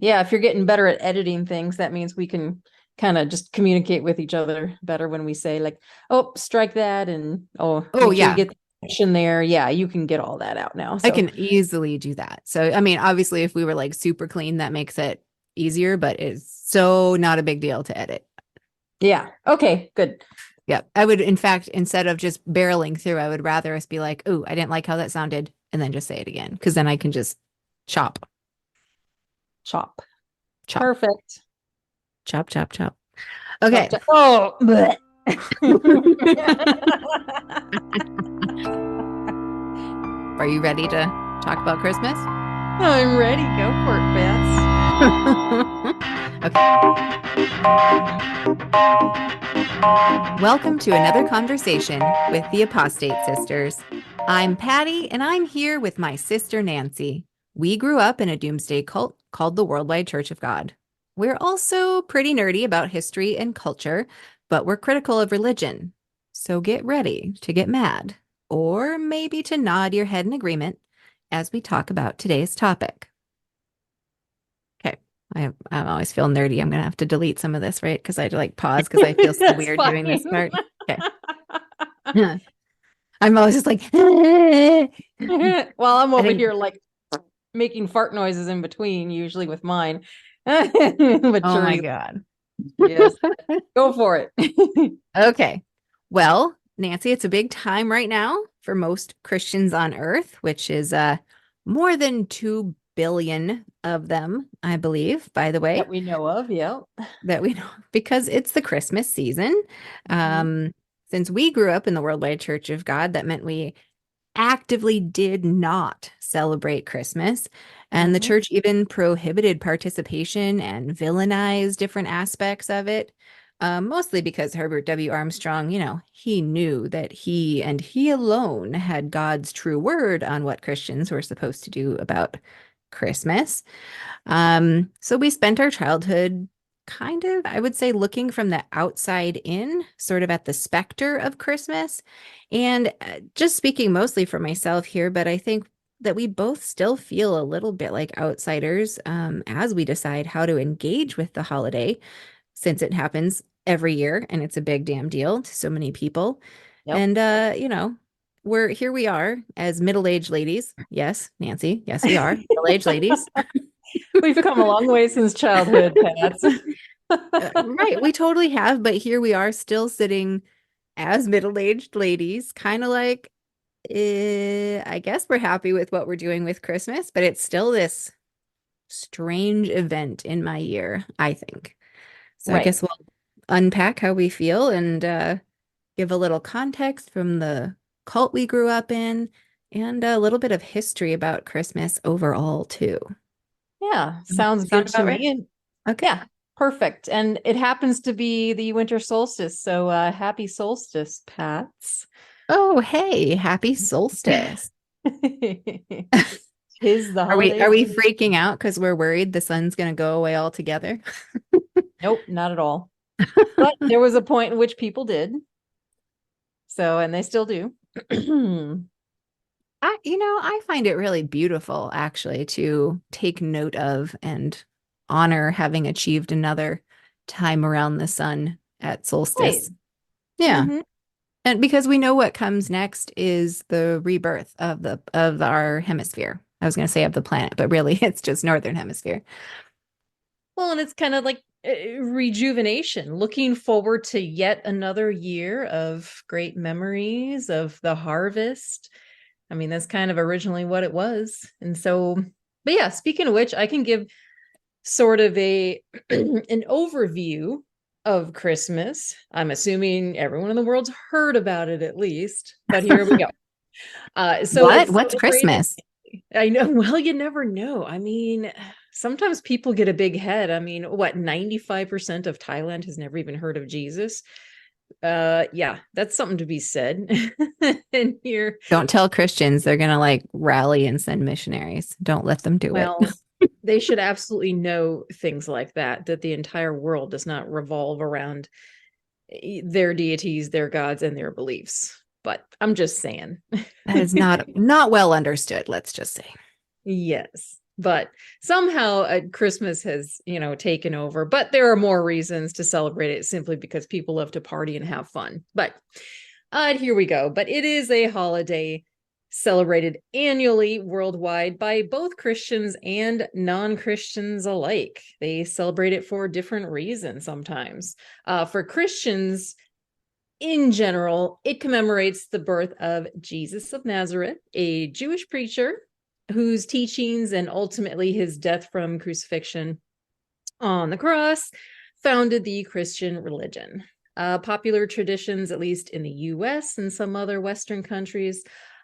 Yeah, if you're getting better at editing things, that means we can kind of just communicate with each other better when we say like, oh, strike that and oh, Oh make sure you yeah, get the action there. Yeah, you can get all that out now. I So can easily do that. So, I mean, obviously if we were like super clean, that makes it easier, but it's so not a big deal to edit. yeah. Okay, good. Yeah. I would, in fact, instead of just barreling through, I would rather us be like, oh, I didn't like how that sounded, and then just say it again. Cause then I can just chop, Chop. chop, Perfect. chop, chop, chop. Chop, Okay. chop. Oh, bleh. Are you ready to talk about Christmas? I'm ready. Go for it, Bess. Okay. Welcome to another conversation with the Apostate Sisters. I'm Patti, and I'm here with my sister Nancy. We grew up in a doomsday cult called the Worldwide Church of God. We're also pretty nerdy about history and culture, but we're critical of religion. So get ready to get mad, or maybe to nod your head in agreement as we talk about today's topic. Okay. I always feel nerdy. I'm gonna have to delete some of this, right? Because I had to like pause because I feel so That's weird doing this fine. part. Okay. I'm always just like, Well, I'm I over think, here like making fart noises in between, usually with mine. But oh sure, my God. yes, go for it. Okay. Well, Nancy, it's a big time right now for most Christians on earth, which is more than 2 billion of them, I believe, by the That way, we know of, yeah. that we know because it's the Christmas season. Mhm. Um, since we grew up in the Worldwide Church of God, that meant we actively did not celebrate Christmas. And the Mhm. church even prohibited participation and villainized different aspects of it. Mostly because Herbert W. Armstrong, he knew that he and he alone had God's true word on what Christians were supposed to do about Christmas. So we spent our childhood kind of, I would say, looking from the outside in, sort of at the specter of Christmas. And just speaking mostly for myself here, but I think that we both still feel a little bit like outsiders as we decide how to engage with the holiday, since it happens every year and it's a big damn deal to so many people. Yep. And, we are as middle-aged ladies. Yes, Nancy. Yes, we are middle-aged ladies. We've come a long way since childhood, Pats. Right, we totally have, but here we are still sitting as middle-aged ladies, kind of like, I guess we're happy with what we're doing with Christmas, but it's still this strange event in my year, I think. So I Right. guess we'll unpack how we feel and give a little context from the cult we grew up in and a little bit of history about Christmas overall, too. Yeah, sounds Sound good to about right? me. And Okay. yeah, perfect. And it happens to be the winter solstice. So happy solstice, Pats. Oh, hey, happy solstice. 'Tis the Are holiday we season. freaking out because we're worried the sun's gonna go away altogether? Nope, not at all. But there was a point in which people did. So, and they still do. I find it really beautiful actually to take note of and honor having achieved another time around the sun at Right. solstice. Yeah. Hmm. And because we know what comes next is the rebirth of our hemisphere. I was going to say of the planet, but really it's just northern hemisphere. Well, and it's kind of like rejuvenation, looking forward to yet another year of great memories of the harvest. I mean, that's kind of originally what it was. And so, but yeah, speaking of which, I can give sort of a an overview of Christmas. I'm assuming everyone in the world's heard about it at least, but here we go. So What? it's What's celebrated. Christmas? I know. Well, you never know. I mean, sometimes people get a big head. I mean, what, 95% of Thailand has never even heard of Jesus? Yeah, that's something to be said. And here, Don't tell Christians they're going to like rally and send missionaries. Don't let them do it. well, they should absolutely know things like that, that the entire world does not revolve around their deities, their gods, and their beliefs. But I'm just saying. That is not well understood, let's just say. Yes. But somehow Christmas has, taken over. But there are more reasons to celebrate it simply because people love to party and have fun. But here we go. But it is a holiday celebrated annually worldwide by both Christians and non-Christians alike. They celebrate it for different reasons sometimes. For Christians, in general, it commemorates the birth of Jesus of Nazareth, a Jewish preacher whose teachings and ultimately his death from crucifixion on the cross founded the Christian religion. Popular traditions, at least in the US and some other Western countries,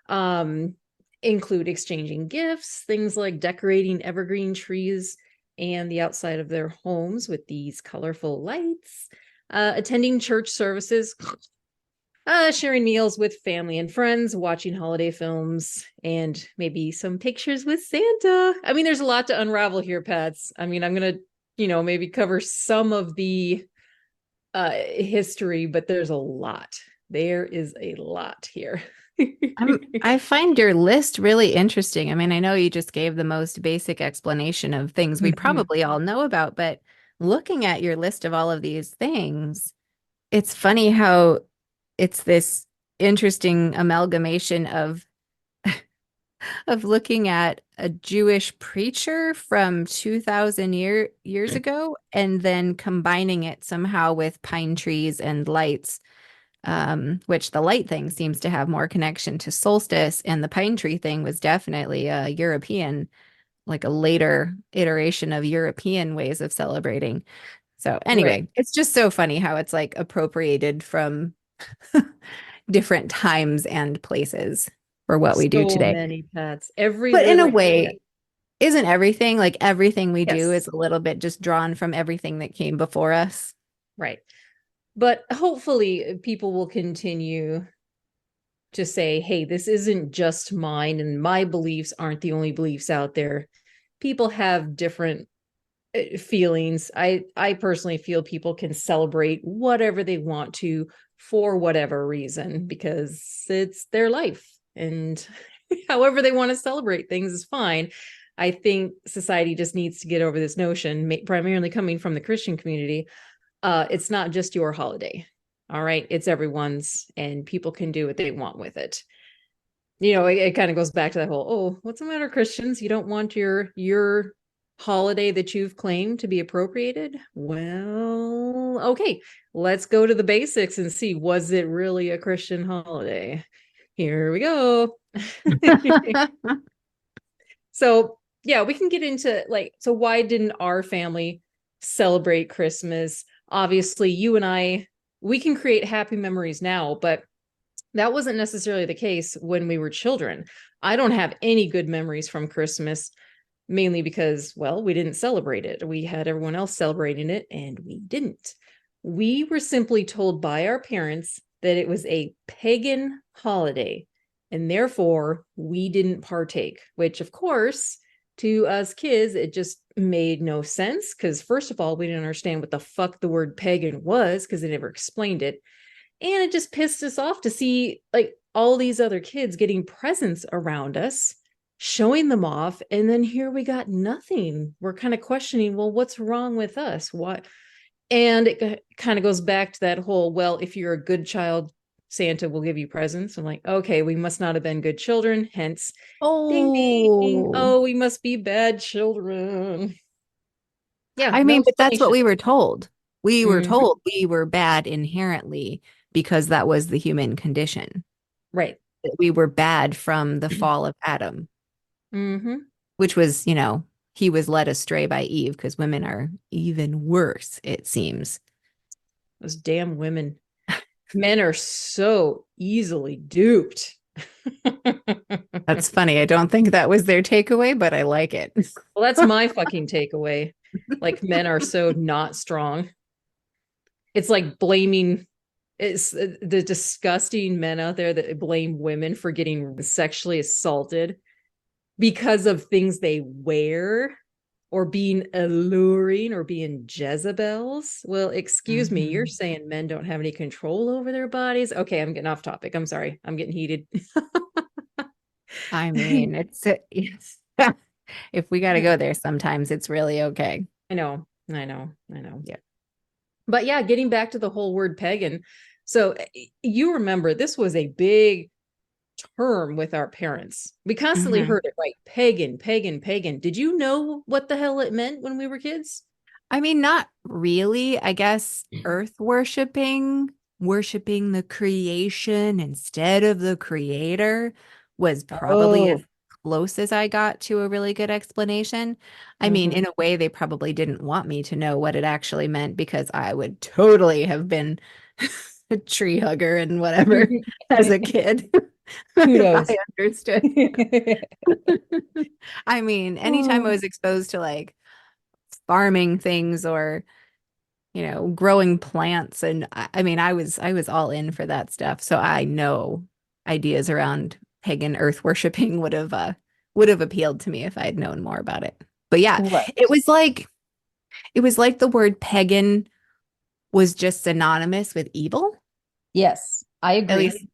include exchanging gifts, things like decorating evergreen trees and the outside of their homes with these colorful lights, attending church services, sharing meals with family and friends, watching holiday films, and maybe some pictures with Santa. I mean, there's a lot to unravel here, Pats. I mean, I'm going to, maybe cover some of the history, but there's a lot. There is a lot here. I find your list really interesting. I mean, I know you just gave the most basic explanation of things we probably all know about, but looking at your list of all of these things, it's funny how it's this interesting amalgamation of looking at a Jewish preacher from 2000 years ago and then combining it somehow with pine trees and lights, which the light thing seems to have more connection to solstice, and the pine tree thing was definitely a European, like a later iteration of European ways of celebrating. So Right. anyway, it's just so funny how it's like appropriated from different times and places for what we do So today. many Pats. Every But in a little way, isn't everything like everything we do yes. is a little bit just drawn from everything that came before us? Right. But hopefully people will continue to say, hey, this isn't just mine and my beliefs aren't the only beliefs out there. People have different feelings. I personally feel people can celebrate whatever they want to for whatever reason because it's their life, and however they want to celebrate things is fine. I think society just needs to get over this notion, primarily coming from the Christian community. It's not just your holiday. All right, it's everyone's, and people can do what they want with it. It kind of goes back to that whole, oh, what's the matter, Christians? You don't want your holiday that you've claimed to be appropriated? Well, okay, let's go to the basics and see, was it really a Christian holiday? Here we go. So, yeah, we can get into so why didn't our family celebrate Christmas? Obviously, you and I, we can create happy memories now, but that wasn't necessarily the case when we were children. I don't have any good memories from Christmas, mainly because, well, we didn't celebrate it. We had everyone else celebrating it, and we didn't. We were simply told by our parents that it was a pagan holiday, and therefore we didn't partake, which, of course, to us kids, it just made no sense because, first of all, we didn't understand what the fuck the word pagan was because they never explained it. And it just pissed us off to see all these other kids getting presents around us, showing them off. And then here we got nothing. We're kind of questioning, well, what's wrong with us? What? And it kind of goes back to that whole, well, if you're a good child, Santa will give you presents. I'm like, okay, we must not have been good children. Hence, ding, ding. Oh, Oh, we must be bad children. Yeah, I no mean, but that's what explanation. we were told. We were Mhm. told we were bad inherently because that was the human condition. Right. That we were bad from the fall of Adam, Hmm. which was, he was led astray by Eve because women are even worse, it seems. Those damn women. Men are so easily duped. That's funny. I don't think that was their takeaway, but I like it. Well, that's my fucking takeaway. Like, men are so not strong. It's like blaming it's the disgusting men out there that blame women for getting sexually assaulted because of things they wear or being alluring or being Jezebels. Well, excuse me, you're Mhm. saying men don't have any control over their bodies? Okay, I'm getting off topic. I'm sorry. I'm getting heated. I mean, it's yes. If we got to go there sometimes, it's really okay. I know, I know, I know. Yeah. But yeah, getting back to the whole word pagan. So you remember this was a big term with our parents. We constantly Mhm. heard it, right? Pagan, pagan, pagan. Did you know what the hell it meant when we were kids? I mean, not really. I guess earth worshiping, worshiping the creation instead of the creator was probably as Oh, close as I got to a really good explanation. I mean, hmm. in a way, they probably didn't want me to know what it actually meant because I would totally have been a tree hugger and whatever as a kid if I Kudos. understood. I mean, anytime I Oh, was exposed to like farming things or growing plants and I mean I was all in for that stuff. So I know ideas around pagan earth worshiping would have appealed to me if I had known more about it. But yeah, it right. was like it was like the word pagan was just synonymous with evil. Yes, I At agree. least, yeah.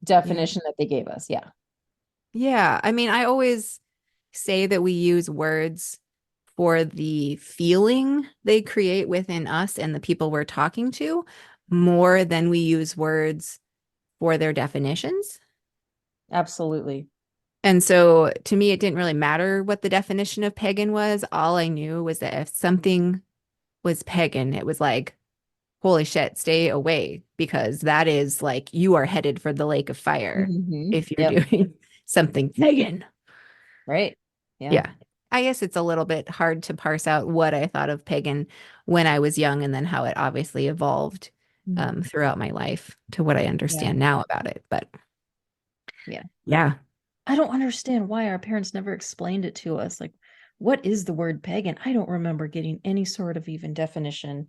Definition that they gave us. Yeah. Yeah, I mean, I always say that we use words for the feeling they create within us and the people we're talking to more than we use words for their definitions. Absolutely. And so to me, it didn't really matter what the definition of pagan was. All I knew was that if something was pagan, it was like, holy shit, stay away because that is like you are headed for the lake of fire if you're Yep. doing something pagan. Right. Yeah. Yeah. I guess it's a little bit hard to parse out what I thought of pagan when I was young and then how it obviously evolved Mhm. throughout my life to what I Yeah. understand now about it. But Yeah. yeah. I don't understand why our parents never explained it to us. Like, what is the word pagan? I don't remember getting any sort of even definition.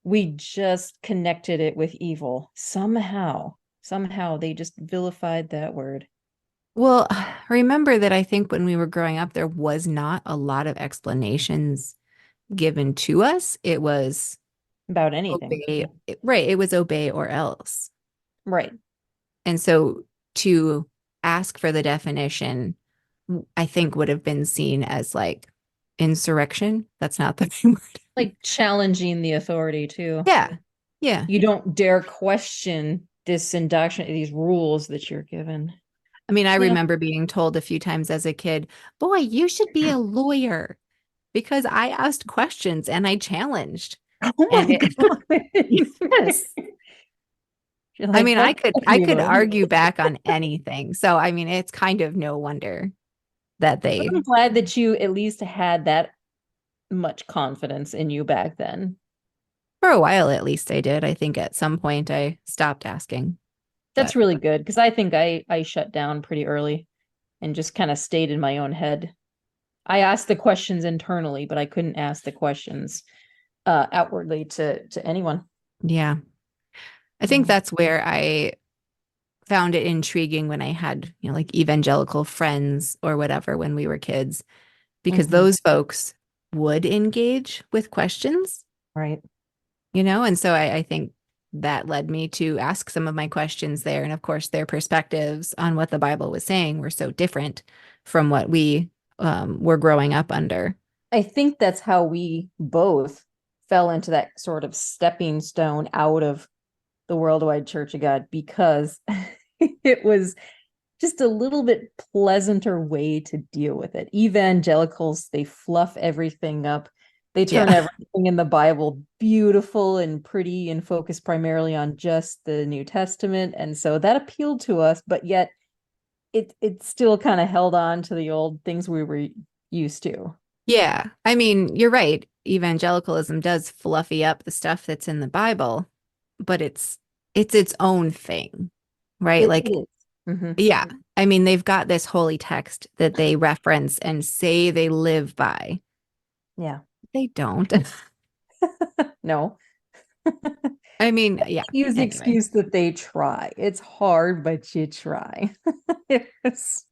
We just connected it with evil somehow. Somehow they just vilified that word. Well, remember that I think when we were growing up, there was not a lot of explanations given to us. It was About anything. obey, Yeah. right? It was obey or else. Right. And so to ask for the definition, I think would have been seen as like insurrection. That's not the right word. Like challenging the authority too. Yeah. Yeah. You don't dare question this indoctrination, these rules that you're given. I mean, I Yeah. remember being told a few times as a kid, boy, you should be a lawyer because I asked questions and I challenged. Oh And my it, God. yes. You're I like, mean, that's I could evil. argue back on anything. So, I mean, it's kind of no wonder that But they, I'm glad that you at least had that much confidence in you back then. for a while at least, I did. I think at some point I stopped asking, That's but really good because I think I shut down pretty early and just kind of stayed in my own head. I asked the questions internally, but I couldn't ask the questions outwardly to anyone. yeah, I think Mm. that's where I found it intriguing when I had, like evangelical friends or whatever when we were kids, because Mhm. those folks would engage with questions, Right. and so I think that led me to ask some of my questions there. And of course, their perspectives on what the Bible was saying were so different from what we were growing up under. I think that's how we both fell into that sort of stepping stone out of the Worldwide Church of God because it was just a little bit pleasanter way to deal with it. Evangelicals, they fluff everything up. They turn Yeah. everything in the Bible beautiful and pretty and focus primarily on just the New Testament. And so that appealed to us, but yet it still kind of held on to the old things we were used to. Yeah. I mean, you're right. Evangelicalism does fluffy up the stuff that's in the Bible, but it's its own thing, right? It Like, is. Mhm. yeah. I mean, they've got this holy text that they reference and say they live by. Yeah. They don't. No. I mean, yeah. Use the Anyway, excuse that they try. It's hard, but you try. Yes.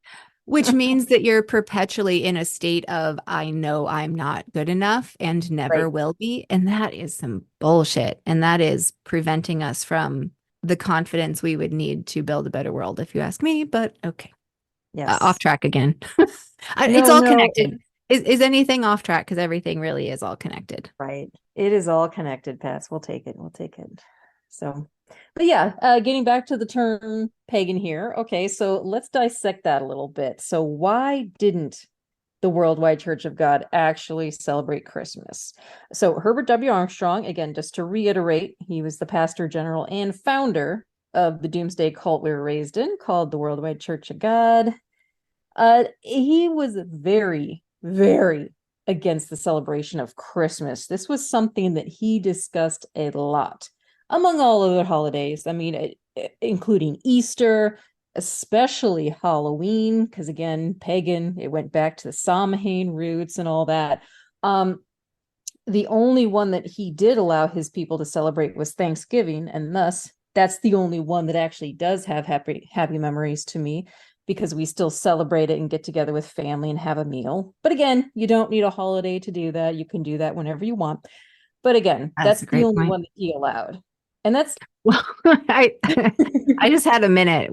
which means that you're perpetually in a state of, I know I'm not good enough and never Right. will be. And that is some bullshit. And that is preventing us from the confidence we would need to build a better world, if you ask me. But okay, off Yes. track again. It's No, all no. connected. Is anything off track? Because everything really is all connected. Right. It is all connected, Pats. We'll take it. We'll take it. So, but yeah, getting back to the term pagan here. Okay, so let's dissect that a little bit. So, why didn't the Worldwide Church of God actually celebrate Christmas? So, Herbert W. Armstrong, again, just to reiterate, he was the pastor general and founder of the doomsday cult we were raised in called the Worldwide Church of God. He was very, very against the celebration of Christmas. This was something that he discussed a lot, among all other holidays. I mean, including Easter, especially Halloween, because again, pagan, it went back to the Samhain roots and all that. The only one that he did allow his people to celebrate was Thanksgiving, and thus that's the only one that actually does have happy memories to me, because we still celebrate it and get together with family and have a meal. But again, you don't need a holiday to do that. You can do that whenever you want. But again, That's that's a the great only point. one that he allowed. And that's Well, I just had a minute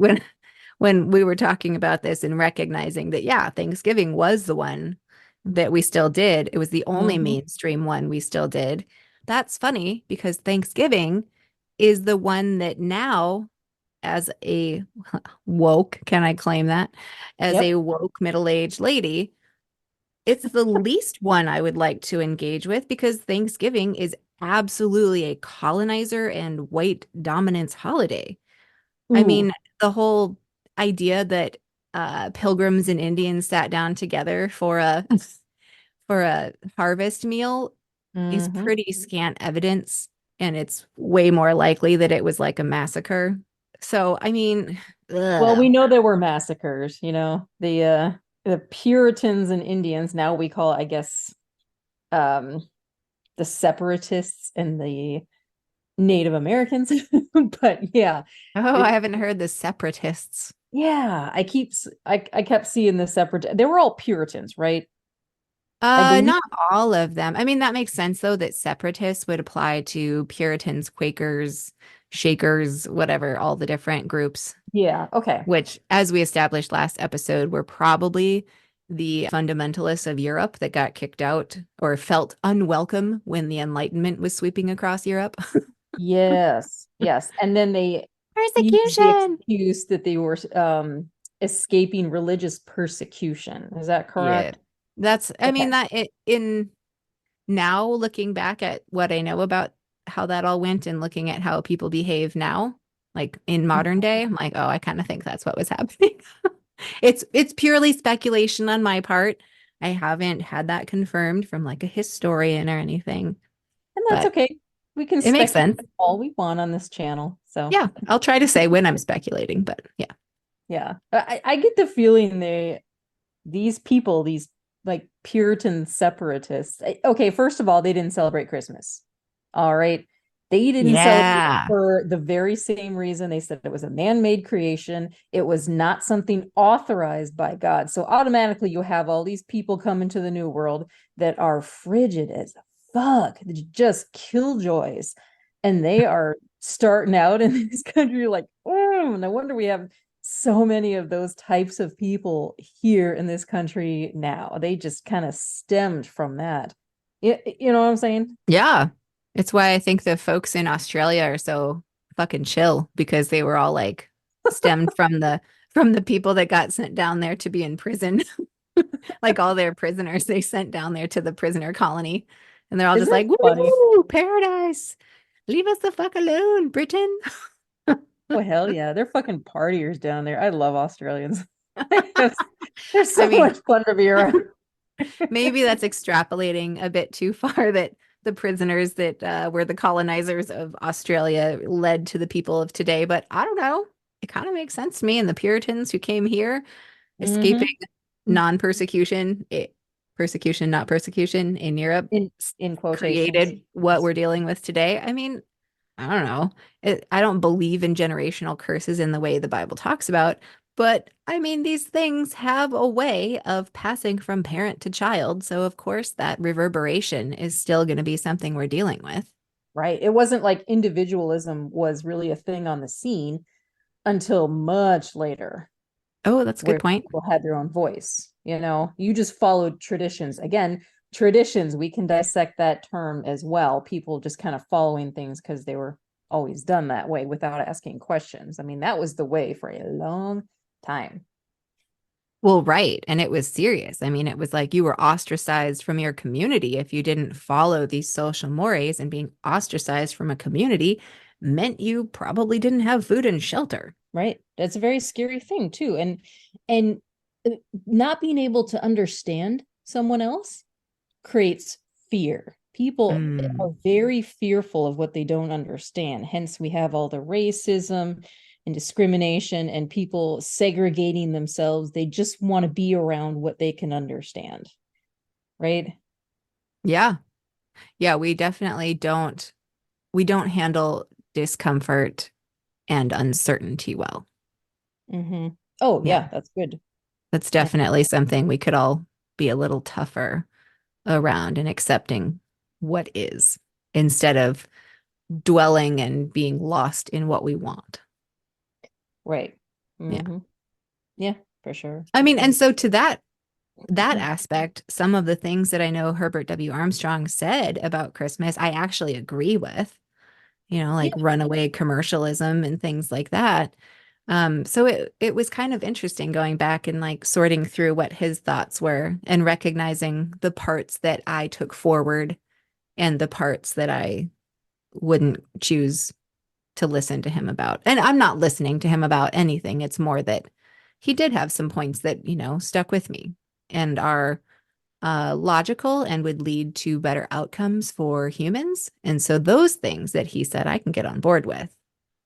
when we were talking about this and recognizing that, yeah, Thanksgiving was the one that we still did. It was the only Mhm. mainstream one we still did. That's funny because Thanksgiving is the one that now, as a woke, can I claim that? As a Yep. woke middle-aged lady, it's the least one I would like to engage with because Thanksgiving is absolutely a colonizer and white dominance holiday. I Ooh. mean, the whole idea that pilgrims and Indians sat down together for a for a harvest meal is Mhm. pretty scant evidence, and it's way more likely that it was like a massacre. So, I mean, Well, ugh. we know there were massacres, the Puritans and Indians, now we call, I guess, um the separatists and the Native Americans. But yeah, Oh, I it, haven't heard the separatists. yeah, I kept seeing the separate. They were all Puritans, right? I believe. Not all of them. I mean, that makes sense though that separatists would apply to Puritans, Quakers, Shakers, whatever, all the different groups, Yeah. Okay. which, as we established last episode, were probably the fundamentalists of Europe that got kicked out or felt unwelcome when the Enlightenment was sweeping across Europe. Yes. Yes. And then they used the Persecution. excuse that they were escaping religious persecution. Is that Yeah. correct? I Okay. mean, that it, in now looking back at what I know about how that all went and looking at how people behave now, like in modern day, I'm like, oh, I kind of think that's what was happening. It's purely speculation on my part. I haven't had that confirmed from like a historian or anything, And that's but okay. We can it makes speculate sense. all we want on this channel. So Yeah, I'll try to say when I'm speculating, but yeah. yeah, I get the feeling these people, these like Puritan separatists. Okay, first of all, they didn't celebrate Christmas. All right. They didn't celebrate it Yeah. for the very same reason. They said it was a man-made creation. It was not something authorized by God. So automatically you have all these people come into the new world that are frigid as fuck, just killjoys. And they are starting out in this country like, oh, no wonder we have so many of those types of people here in this country now. They just kind of stemmed from that. You know what I'm saying? Yeah. It's why I think the folks in Australia are so fucking chill because they were all like stemmed from the people that got sent down there to be in prison. Like all their prisoners they sent down there to the prisoner colony. And they're all just Isn't it like, funny? woo, paradise. Leave us the fuck alone, Britain. Oh, hell yeah. They're fucking partiers down there. I love Australians. They're I so mean, much fun to be around. maybe that's extrapolating a bit too far that the prisoners that were the colonizers of Australia led to the people of today. But I don't know. It kind of makes sense to me. And the Puritans who came here escaping Hmm. non-persecution, persecution, not persecution in Europe, In in quotations. created what we're dealing with today. I mean, I don't know. I don't believe in generational curses in the way the Bible talks about, but I mean, these things have a way of passing from parent to child. So, of course, that reverberation is still going to be something we're dealing with. Right. It wasn't like individualism was really a thing on the scene until much later. Oh, that's a good where point. people had their own voice. You just followed traditions. Again, traditions, we can dissect that term as well. People just kind of following things because they were always done that way without asking questions. I mean, that was the way for a long time. Well, right. And it was serious. I mean, it was like you were ostracized from your community if you didn't follow these social mores, and being ostracized from a community meant you probably didn't have food and shelter. Right. That's a very scary thing too. And uh, not being able to understand someone else creates fear. People Mm, are very fearful of what they don't understand. Hence, we have all the racism and discrimination and people segregating themselves. They just want to be around what they can understand. Right. yeah. Yeah, we don't handle discomfort and uncertainty well. Mm-hmm. Oh, Yeah. yeah, that's good. That's Yeah. definitely something we could all be a little tougher around and accepting what is, instead of dwelling and being lost in what we want. Right. Yeah. Mm-hmm. Yeah, for sure. I For mean, sure. and so to that aspect, some of the things that I know Herbert W. Armstrong said about Christmas, I actually agree with, Yeah. like runaway commercialism and things like that. So it was kind of interesting going back and like sorting through what his thoughts were and recognizing the parts that I took forward and the parts that I wouldn't choose to listen to him about. And I'm not listening to him about anything. It's more that he did have some points that, stuck with me and are logical and would lead to better outcomes for humans. And so those things that he said, I can get on board with.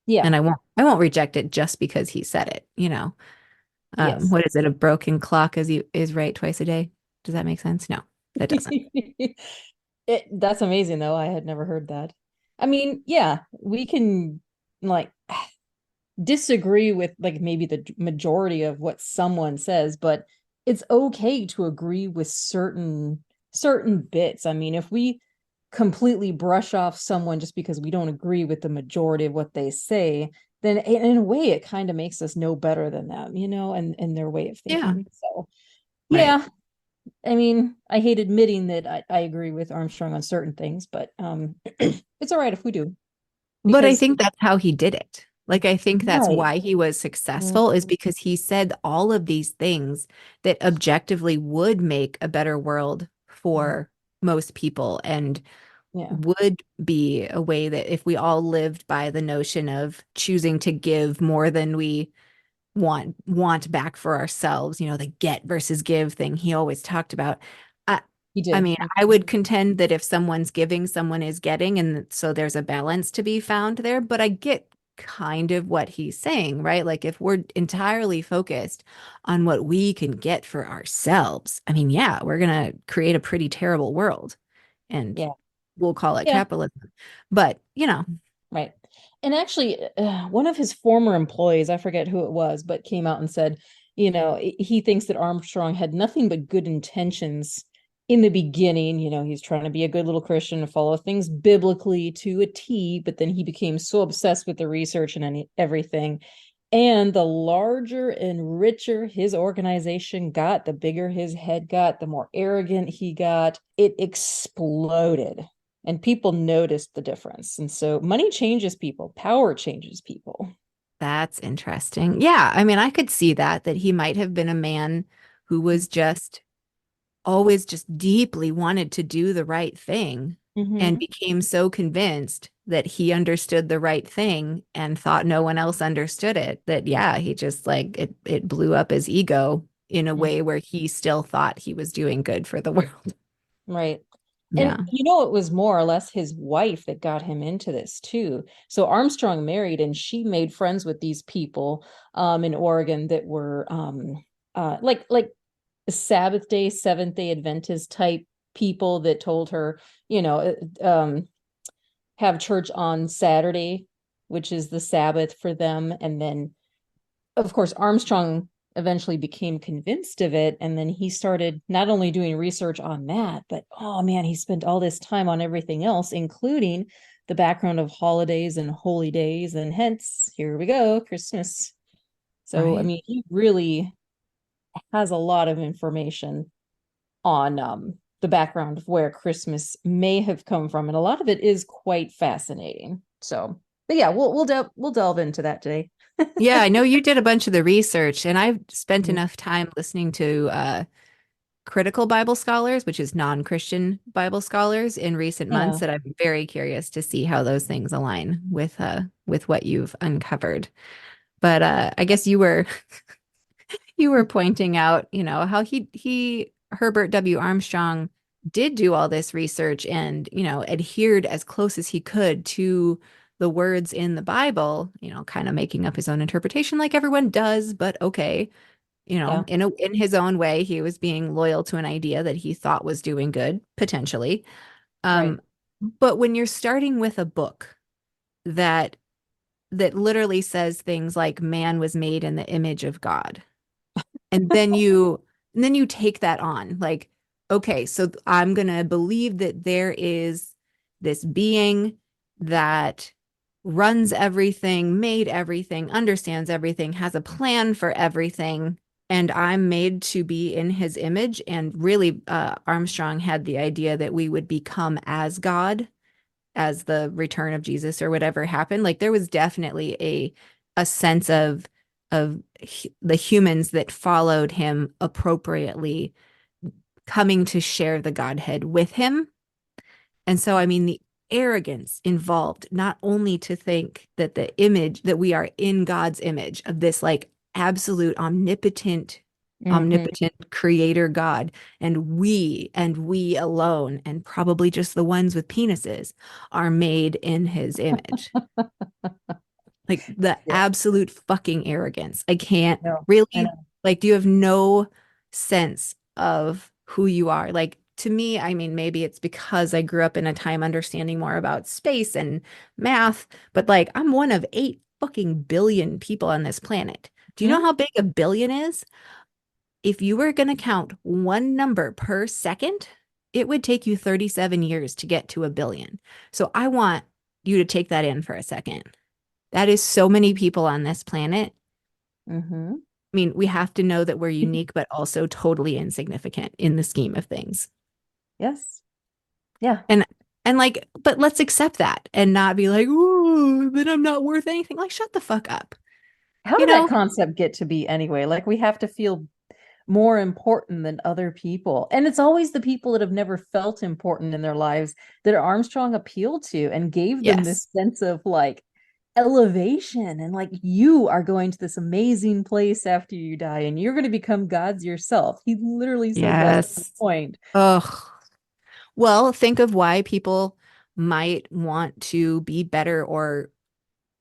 Yeah. And I won't reject it just because he said it. Yes. What is it? A broken clock is right twice a day. Does that make sense? No, that doesn't. That's amazing though. I had never heard that. I mean, yeah, we can like disagree with like maybe the majority of what someone says, but it's okay to agree with certain bits. I mean, if we completely brush off someone just because we don't agree with the majority of what they say, then in a way it kind of makes us know better than them, and their way of Yeah, thinking. So right. yeah, I mean, I hate admitting that I agree with Armstrong on certain things, but it's all right if we do But I because think that's how he did it. Like, I think that's right. why he was successful, is Mhm. because he said all of these things that objectively would make a better world Mhm. for most people, and Yeah. would be a way that if we all lived by the notion of choosing to give more than we want back for ourselves, the get versus give thing he always talked about. I, He I did. mean, I would contend that if someone's giving, someone is getting, and so there's a balance to be found there. But I get kind of what he's saying, right? Like if we're entirely focused on what we can get for ourselves, I mean, yeah, we're gonna create a pretty terrible world, and Yeah. we'll call it Yeah. capitalism. But, Right. And actually, one of his former employees, I forget who it was, but came out and said, he thinks that Armstrong had nothing but good intentions in the beginning. He's trying to be a good little Christian and follow things biblically to a T, but then he became so obsessed with the research and everything. And the larger and richer his organization got, the bigger his head got, the more arrogant he got. It exploded and people noticed the difference. And so money changes people, power changes people. that's interesting. Yeah, I mean, I could see that he might have been a man who was just always just deeply wanted to do the right thing and Mm-hmm. became so convinced that he understood the right thing and thought no one else understood it, that yeah, he just like it blew up his ego in a way where he still thought he was doing good for the world. Right. And Yeah. it was more or less his wife that got him into this too. So Armstrong married and she made friends with these people in Oregon that were like Sabbath day, Seventh Day Adventist type people that told her, you know, have church on Saturday, which is the Sabbath for them. And then, of course, Armstrong eventually became convinced of it. And then he started not only doing research on that, but oh man, he spent all this time on everything else, including the background of holidays and holy days. And hence, here we go, Christmas. So, I Right. mean, he really has a lot of information on the background of where Christmas may have come from, and a lot of it is quite fascinating. So, but yeah, we'll delve into that today. Yeah, I know you did a bunch of the research, and I've spent Mhm. enough time listening to critical Bible scholars, which is non-Christian Bible scholars, in recent months Yeah, that I'm very curious to see how those things align with what you've uncovered. But I guess you were pointing out, how he Herbert W. Armstrong did do all this research and, adhered as close as he could to the words in the Bible, kind of making up his own interpretation like everyone does, but okay, yeah, in his own way, he was being loyal to an idea that he thought was doing good, potentially. right. Um, but when you're starting with a book that that literally says things like man was made in the image of God, and then you take that on like, okay, so I'm gonna believe that there is this being that runs everything, made everything, understands everything, has a plan for everything, and I'm made to be in his image. And really, Armstrong had the idea that we would become as God as the return of Jesus or whatever happened. Like there was definitely a sense of the humans that followed him appropriately coming to share the Godhead with him. And so, I mean, the arrogance involved, not only to think that the image, that we are in God's image of this like absolute Hmm. omnipotent creator God, and we alone, and probably just the ones with penises, are made in his image. Like the Yeah, absolute fucking arrogance. I can't no, I really, know. like, do you have no sense of who you are? Like, to me, I mean, maybe it's because I grew up in a time understanding more about space and math, but like, I'm one of 8 fucking billion people on this planet. Do you know Mhm. how big a billion is? If you were going to count one number per second, it would take you 37 years to get to a billion. So I want you to take that in for a second. That is so many people on this planet. Mhm. I mean, we have to know that we're unique, but also totally insignificant in the scheme of things. Yes. Yeah. And and like, but let's accept that and not be like, "Ooh, then I'm not worth anything." Like, shut the fuck up. How You did that know? concept get to be anyway? Like we have to feel more important than other people. And it's always the people that have never felt important in their lives that Armstrong appealed to and gave them Yes. this sense of like elevation and like you are going to this amazing place after you die and you're going to become gods yourself. He literally said that at one Yes. point. Ugh. Well, think of why people might want to be better or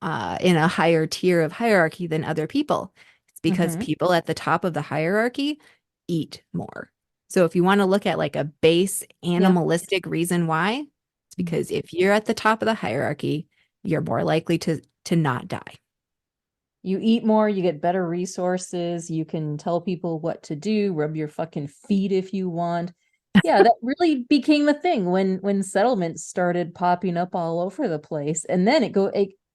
in a higher tier of hierarchy than other people. It's because Hmm. people at the top of the hierarchy eat more. So if you want to look at like a base Yeah. animalistic reason why, it's Mhm. because if you're at the top of the hierarchy, you're more likely to not die. You eat more, you get better resources, you can tell people what to do, rub your fucking feet if you want. Yeah, that really became a thing when settlements started popping up all over the place. And then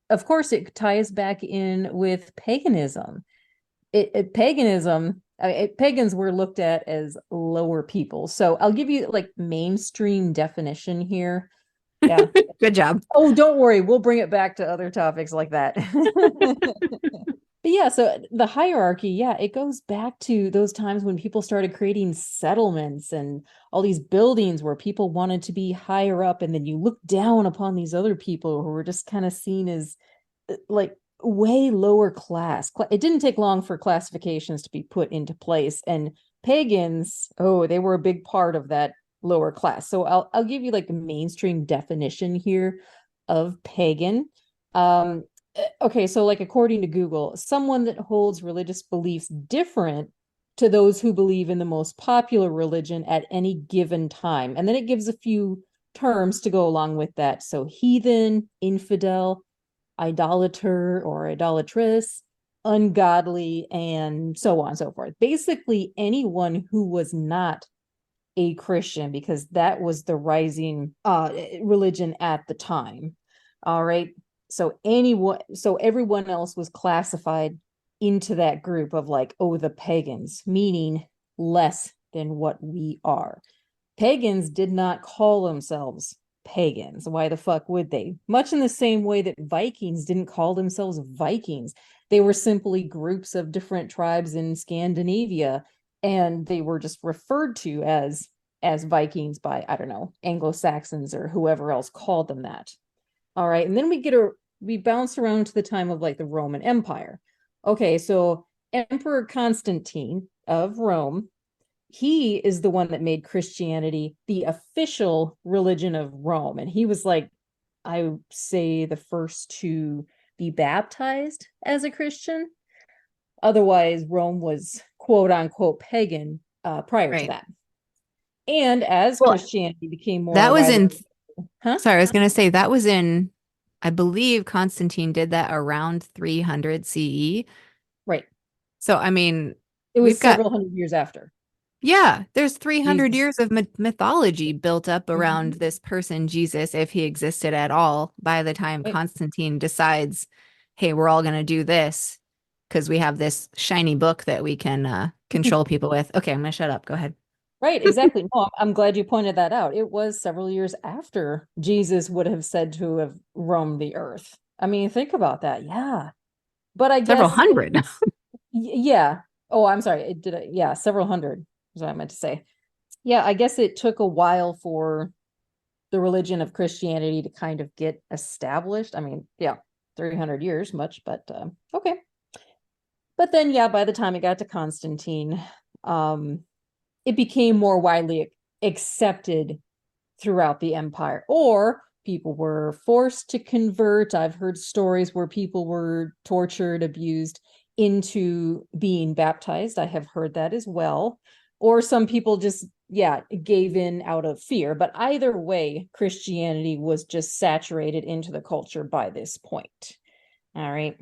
of course it ties back in with paganism. Paganism, pagans were looked at as lower people. So I'll give you like mainstream definition here. Yeah. Good job. Oh, don't worry, we'll bring it back to other topics like that. But yeah, so the hierarchy, yeah, it goes back to those times when people started creating settlements and all these buildings where people wanted to be higher up, and then you look down upon these other people who were just kind of seen as like way lower class. It didn't take long for classifications to be put into place, and pagans, oh, they were a big part of that lower class. So I'll give you like a mainstream definition here of pagan. Um, okay, so like according to Google, someone that holds religious beliefs different to those who believe in the most popular religion at any given time. And then it gives a few terms to go along with that. So heathen, infidel, idolater or idolatress, ungodly, and so on and so forth. Basically, anyone who was not a Christian, because that was the rising religion at the time. All right. So everyone else was classified into that group of like, oh, the pagans, meaning less than what we are. Pagans did not call themselves pagans. Why the fuck would they? Much in the same way that Vikings didn't call themselves Vikings. They were simply groups of different tribes in Scandinavia, and they were just referred to as Vikings by, I don't know, Anglo-Saxons or whoever else called them that. All right. And then we bounce around to the time of like the Roman Empire. Okay, so Emperor Constantine of Rome, he is the one that made Christianity the official religion of Rome. And he was like, I would say, the first to be baptized as a Christian. Otherwise, Rome was quote unquote pagan prior to Right. that. And as Well, Christianity became more that was widely, in, huh? sorry, I was going to say that was in, I believe Constantine did that around 300 CE. Right. So, I mean, It we've was got, several hundred years after yeah, there's 300 Jesus. years of mythology built up around Mhm. this person, Jesus, if he existed at all, by the time Right. Constantine decides, hey, we're all going to do this because we have this shiny book that we can control people with. Okay, I'm going to shut up. Go ahead. Right, exactly. No, I'm glad you pointed that out. It was several years after Jesus would have said to have roamed the earth. I mean, think about that. Yeah. But I Several guess, hundred. yeah. Oh, I'm sorry. It did, yeah, several hundred is what I meant to say. Yeah, I guess it took a while for the religion of Christianity to kind of get established. I mean, yeah, 300 years, much, but okay. But then, yeah, by the time it got to Constantine, um, it became more widely accepted throughout the empire, or people were forced to convert. I've heard stories where people were tortured, abused into being baptized. I have heard that as well. Or some people just, yeah, gave in out of fear. But either way, Christianity was just saturated into the culture by this point. All right.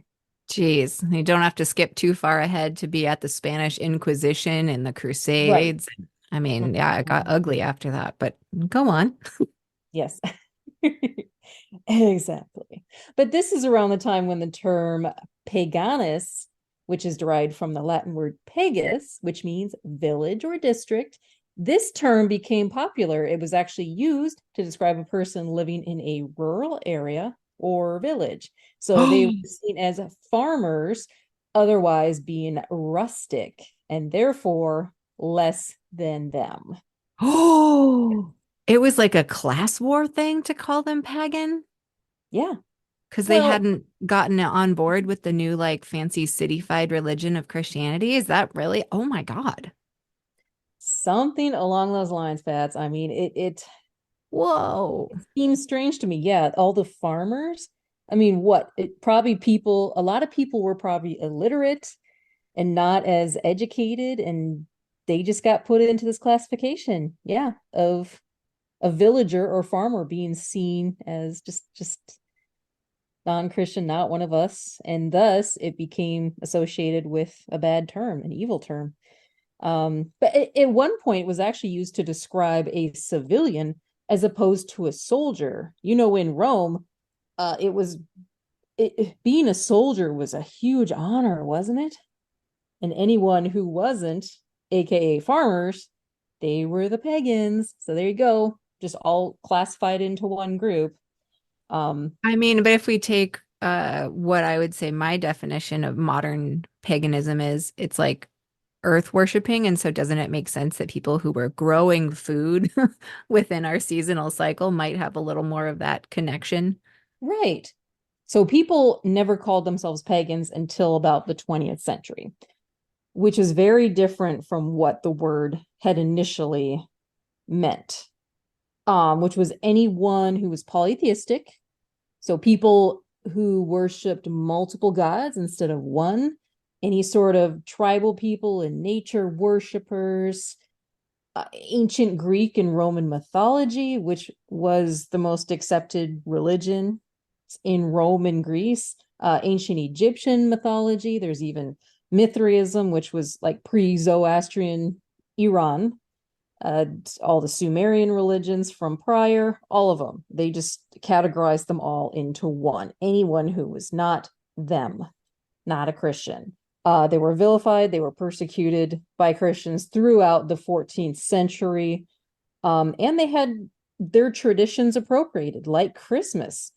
Jeez, you don't have to skip too far ahead to be at the Spanish Inquisition and the Right. Crusades. I mean, yeah, it got ugly after that, but go on. Yes. Exactly. But this is around the time when the term paganus, which is derived from the Latin word pagus, which means village or district, this term became popular. It was actually used to describe a person living in a rural area or village. So they were seen as farmers, otherwise being rustic and therefore less than them. Oh, it was like a class war thing to call them pagan Yeah. because they Well, hadn't gotten on board with the new like fancy cityfied religion of Christianity. Is that really? Oh my God. something along those lines, Pats. I mean, Whoa. it seems strange to me. Yeah, all the farmers. I mean, what? It probably people, a lot of people were probably illiterate and not as educated, and they just got put into this classification, yeah, of a villager or farmer being seen as just non-Christian, not one of us, and thus it became associated with a bad term, an evil term. But at one point, it was actually used to describe a civilian as opposed to a soldier. You know, in Rome, being a soldier was a huge honor, wasn't it? And anyone who wasn't, aka farmers, they were the pagans. So there you go, just all classified into one group. Um, I mean, but if we take what I would say my definition of modern paganism is, it's like earth worshiping. And so doesn't it make sense that people who were growing food within our seasonal cycle might have a little more of that connection? right. So people never called themselves pagans until about the 20th century, which is very different from what the word had initially meant, which was anyone who was polytheistic. So people who worshiped multiple gods instead of one, any sort of tribal people and nature worshipers, ancient Greek and Roman mythology, which was the most accepted religion in Rome and Greece, ancient Egyptian mythology. There's even Mithraism, which was like pre-Zoroastrian Iran, uh, all the Sumerian religions from prior, all of them. They just categorized them all into one. Anyone who was not them, not a Christian. They were vilified, they were persecuted by Christians throughout the 14th century. And they had their traditions appropriated, like Christmas.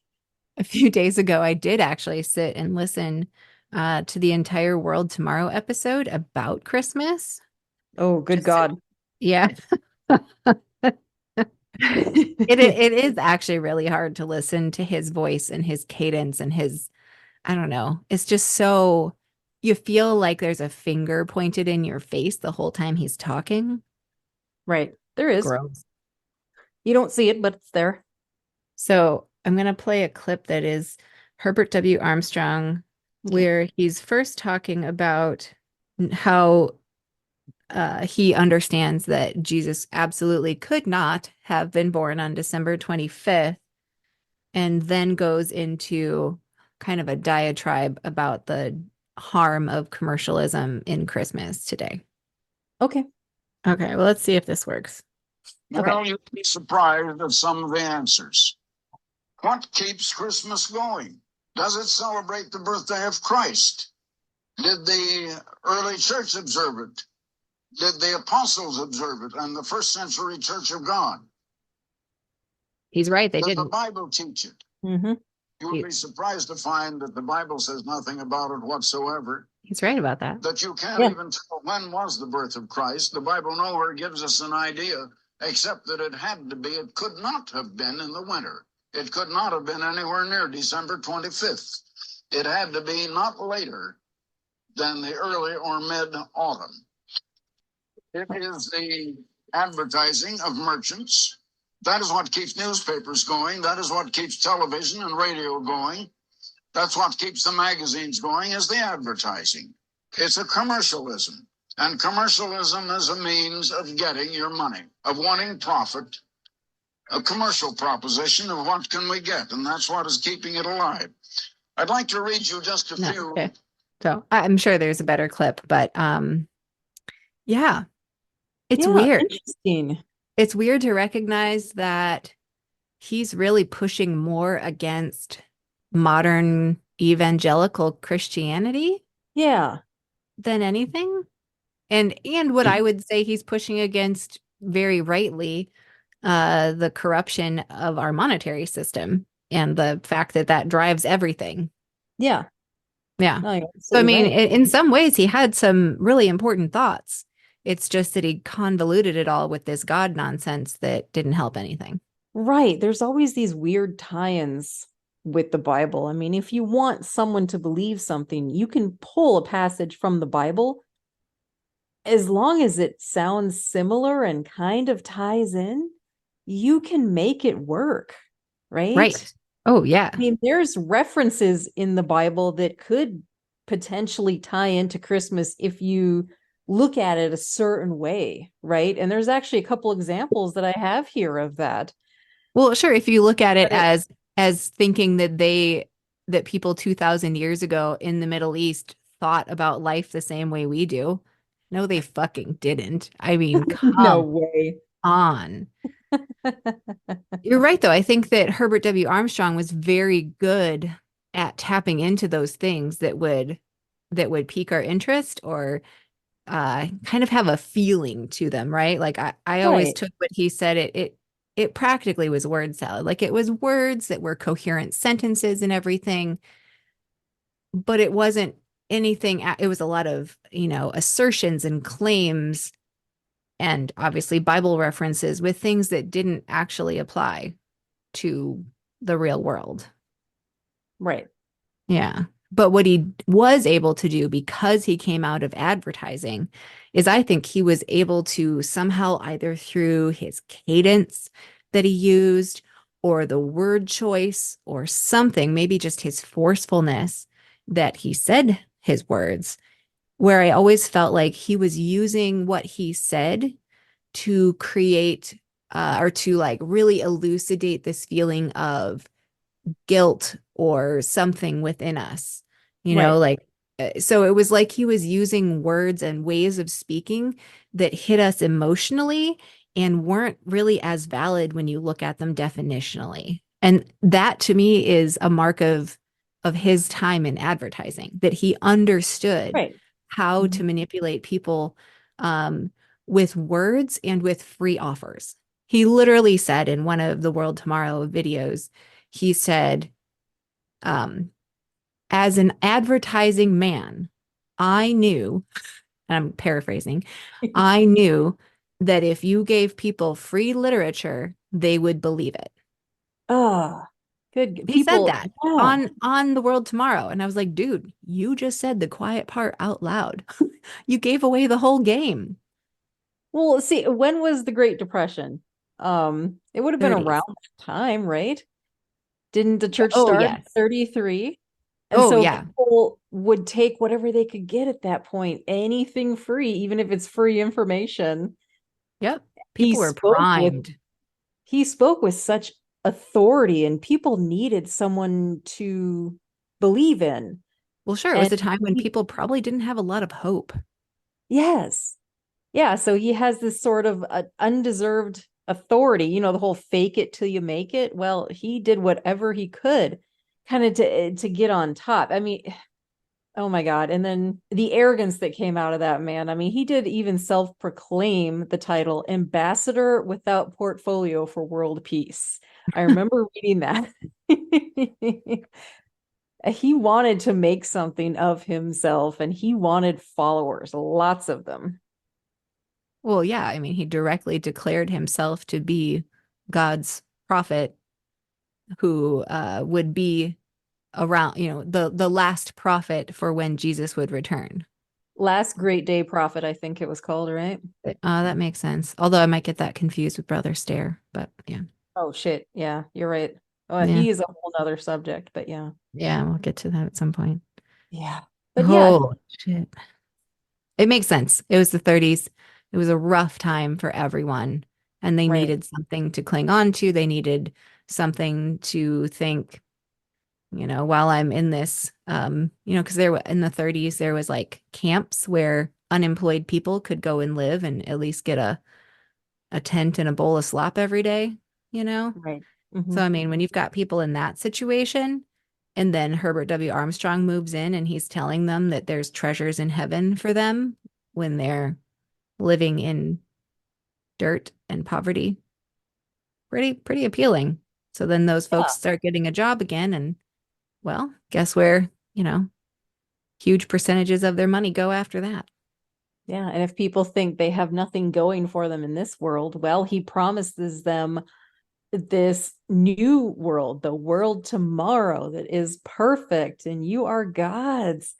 A few days ago, I did actually sit and listen to the Entire World Tomorrow episode about Christmas. Oh, good Just so, God. yeah. It is actually really hard to listen to his voice and his cadence and his, I don't know. It's just so you feel like there's a finger pointed in your face the whole time he's talking. Right. There is. Gross. You don't see it, but it's there. So I'm going to play a clip that is Herbert W. Armstrong, Okay. where he's first talking about how he understands that Jesus absolutely could not have been born on December 25th, and then goes into kind of a diatribe about the harm of commercialism in Christmas today. Okay. Okay, well, let's see if this works. Well, you'd be surprised at some of the answers. What keeps Christmas going? Does it celebrate the birthday of Christ? Did the early church observe it? Did the apostles observe it and the first century church of God? He's right, they Did the didn't. Bible teach it? Mm-hmm. You would be surprised to find that the Bible says nothing about it whatsoever. He's right about that. That you can't even tell when was the birth of Christ. The Bible nowhere gives us an idea, except that it had to be. It could not have been in the winter. It could not have been anywhere near December 25th. It had to be not later than the early or mid-autumn. It is the advertising of merchants. That is what keeps newspapers going. That is what keeps television and radio going. That's what keeps the magazines going, is the advertising. It's a commercialism. And commercialism is a means of getting your money, of wanting profit, a commercial proposition of what can we get. And that's what is keeping it alive. I'd like to read you just a few. Okay. So I'm sure there's a better clip, but yeah, it's weird. Interesting. It's weird to recognize that he's really pushing more against modern evangelical Christianity Yeah. than anything. And what I would say he's pushing against very rightly, the corruption of our monetary system and the fact that that drives everything. Yeah. Yeah. No, you're So, I absolutely mean, right. in some ways, he had some really important thoughts. It's just that he convoluted it all with this God nonsense that didn't help anything. Right. There's always these weird tie-ins with the Bible. I mean, if you want someone to believe something, you can pull a passage from the Bible as long as it sounds similar and kind of ties in, you can make it work, right? Right. Oh, yeah. I mean, there's references in the Bible that could potentially tie into Christmas if you look at it a certain way, right? And there's actually a couple examples that I have here of that. Well, sure, if you look at it But as thinking that people 2,000 years ago in the Middle East thought about life the same way we do. No, they fucking didn't. I mean, no come way. on. You're right, though. I think that Herbert W. Armstrong was very good at tapping into those things that would pique our interest or kind of have a feeling to them, right? Like I always Right. took what he said, it practically was word salad. Like it was words that were coherent sentences and everything, but it wasn't anything. It was a lot of, assertions and claims and obviously Bible references with things that didn't actually apply to the real world. Right. Yeah. But what he was able to do because he came out of advertising is I think he was able to somehow either through his cadence that he used or the word choice or something, maybe just his forcefulness that he said his words, where I always felt like he was using what he said to create or to like really elucidate this feeling of guilt or something within us, Right. like, so it was like he was using words and ways of speaking that hit us emotionally and weren't really as valid when you look at them definitionally. And that to me is a mark of his time in advertising, that he understood Right. how to manipulate people with words and with free offers. He literally said in one of the World Tomorrow videos, he said, as an advertising man, I knew, and I'm paraphrasing, I knew that if you gave people free literature, they would believe it. Oh, good He said people. that Yeah. on the World Tomorrow. And I was like, dude, you just said the quiet part out loud. You gave away the whole game. Well, see, when was the Great Depression? It would have been 30s. around that time, right? Didn't the church Oh, start in yes. 33? And Oh, so yeah. people would take whatever they could get at that point, anything free, even if it's free information. Yep. He People were spoke with primed. he spoke with such authority, and people needed someone to believe in. Well, sure. It And was a time when he, people probably didn't have a lot of hope. yes. Yeah, so he has this sort of undeserved authority, the whole fake it till you make it. Well, he did whatever he could kind of to get on top. I mean, oh my God. And then the arrogance that came out of that man. I mean, he did even self-proclaim the title Ambassador Without Portfolio for World Peace. I remember reading that. He wanted to make something of himself, and he wanted followers, lots of them. Well, yeah. I mean, he directly declared himself to be God's prophet who would be around, the last prophet for when Jesus would return. Last Great Day Prophet, I think it was called, right? That makes sense. Although I might get that confused with Brother Stare, but yeah. Oh shit. Yeah, you're right. Yeah. He is a whole nother subject, but yeah. Yeah, we'll get to that at some point. Yeah. But yeah, Oh, shit. It makes sense. It was the 30s. It was a rough time for everyone, and they right. needed something to cling on to. They needed something to think, while I'm in this, because in the 30s, there was like camps where unemployed people could go and live and at least get a tent and a bowl of slop every day, you know? Right. So, Hmm. I mean, when you've got people in that situation, and then Herbert W. Armstrong moves in and he's telling them that there's treasures in heaven for them when they're living in dirt and poverty, pretty appealing. So then those Yeah. folks start getting a job again, and well, guess where, huge percentages of their money go after that. Yeah. And if people think they have nothing going for them in this world, well, he promises them this new world, the world tomorrow that is perfect, and you are God's,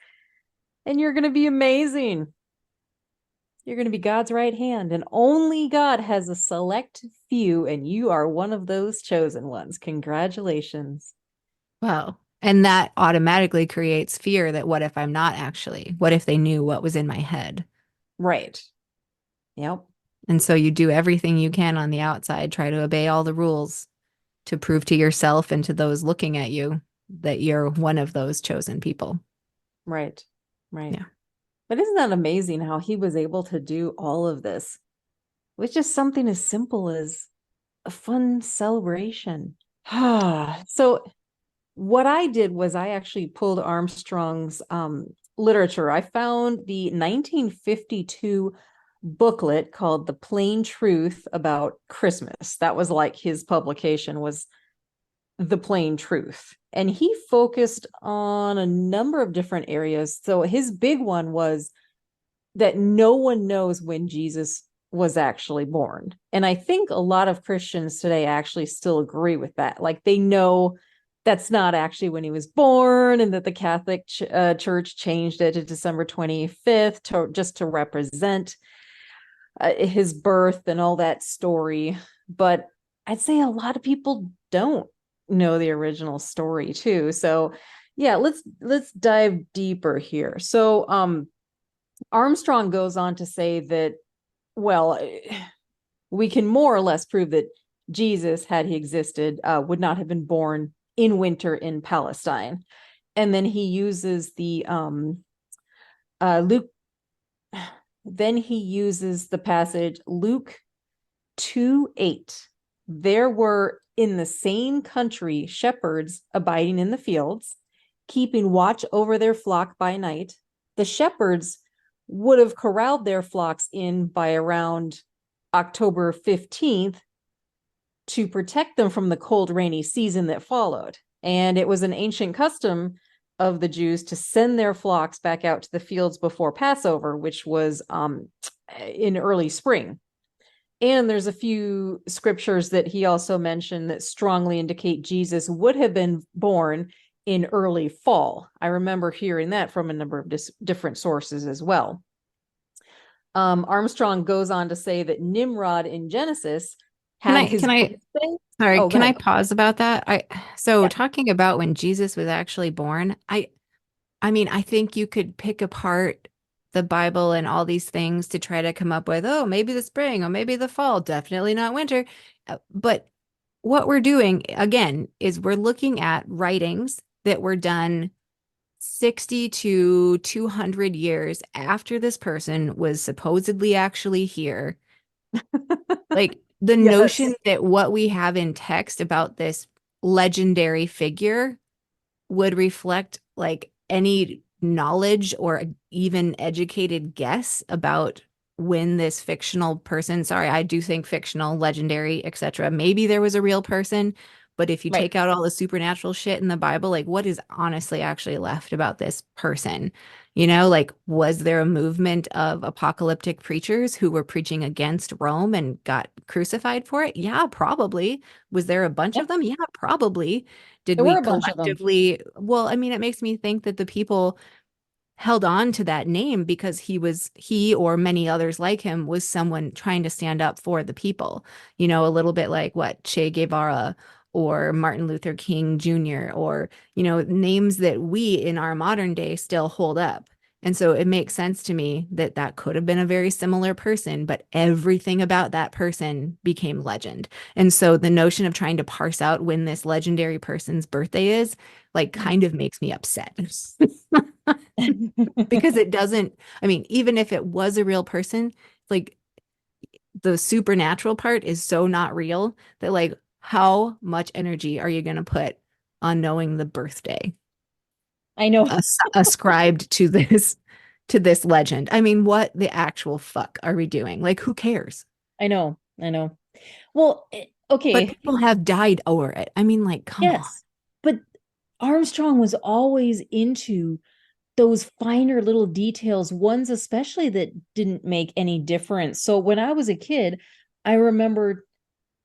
and you're going to be amazing. You're going to be God's right hand, and only God has a select few, and you are one of those chosen ones. Congratulations. Wow. And that automatically creates fear that what if I'm not actually? What if they knew what was in my head? Right. Yep. And so you do everything you can on the outside, try to obey all the rules to prove to yourself and to those looking at you that you're one of those chosen people. Right. Right. Yeah. But isn't that amazing how he was able to do all of this with just something as simple as a fun celebration? So what I did was I actually pulled Armstrong's literature. I found the 1952 booklet called The Plain Truth About Christmas. That was like his publication, was The Plain Truth. And he focused on a number of different areas. So his big one was that no one knows when Jesus was actually born. And I think a lot of Christians today actually still agree with that. Like they know that's not actually when he was born, and that the Catholic Church changed it to December 25th just to represent his birth and all that story. But I'd say a lot of people don't know the original story too. So yeah, let's dive deeper here. So Armstrong goes on to say that, well, we can more or less prove that Jesus, had he existed, would not have been born in winter in Palestine. And then he uses the Luke. Then he uses the passage Luke 2:8. There were in the same country shepherds abiding in the fields, keeping watch over their flock by night. The shepherds would have corralled their flocks in by around October 15th to protect them from the cold, rainy season that followed. And it was an ancient custom of the Jews to send their flocks back out to the fields before Passover, which was in early spring. And there's a few scriptures that he also mentioned that strongly indicate Jesus would have been born in early fall. I remember hearing that from a number of different sources as well. Armstrong goes on to say that Nimrod in Genesis had his sorry, oh, can I pause about that? Yeah. Talking about when Jesus was actually born, I mean, I think you could pick apart the Bible and all these things to try to come up with, oh, maybe the spring or maybe the fall, definitely not winter. But what we're doing again is we're looking at writings that were done 60 to 200 years after this person was supposedly actually here. Like the Yes. notion that what we have in text about this legendary figure would reflect like any knowledge or even educated guess about when this fictional person, sorry, I do think fictional, legendary, etc. Maybe there was a real person, but if you Right. take out all the supernatural shit in the Bible, like what is honestly actually left about this person? You know, like was there a movement of apocalyptic preachers who were preaching against Rome and got crucified for it? Yeah, probably. Was there a bunch of Yep. them? Yeah, probably. Did There we were a bunch of them. collectively? Well, I mean, it makes me think that the people held on to that name because he or many others like him was someone trying to stand up for the people, you know, a little bit like what Che Guevara or Martin Luther King Jr. or, you know, names that we in our modern day still hold up. And so it makes sense to me that that could have been a very similar person, but everything about that person became legend. And so the notion of trying to parse out when this legendary person's birthday is like kind of makes me upset. Because it doesn't, I mean, even if it was a real person, like the supernatural part is so not real that like how much energy are you going to put on knowing the birthday I know. ascribed to this legend? I mean, what the actual fuck are we doing? Like who cares? I know. I know. Well, But okay. people have died over it. I mean, like come on. Yes. But Armstrong was always into those finer little details, ones especially that didn't make any difference. So when I was a kid, I remember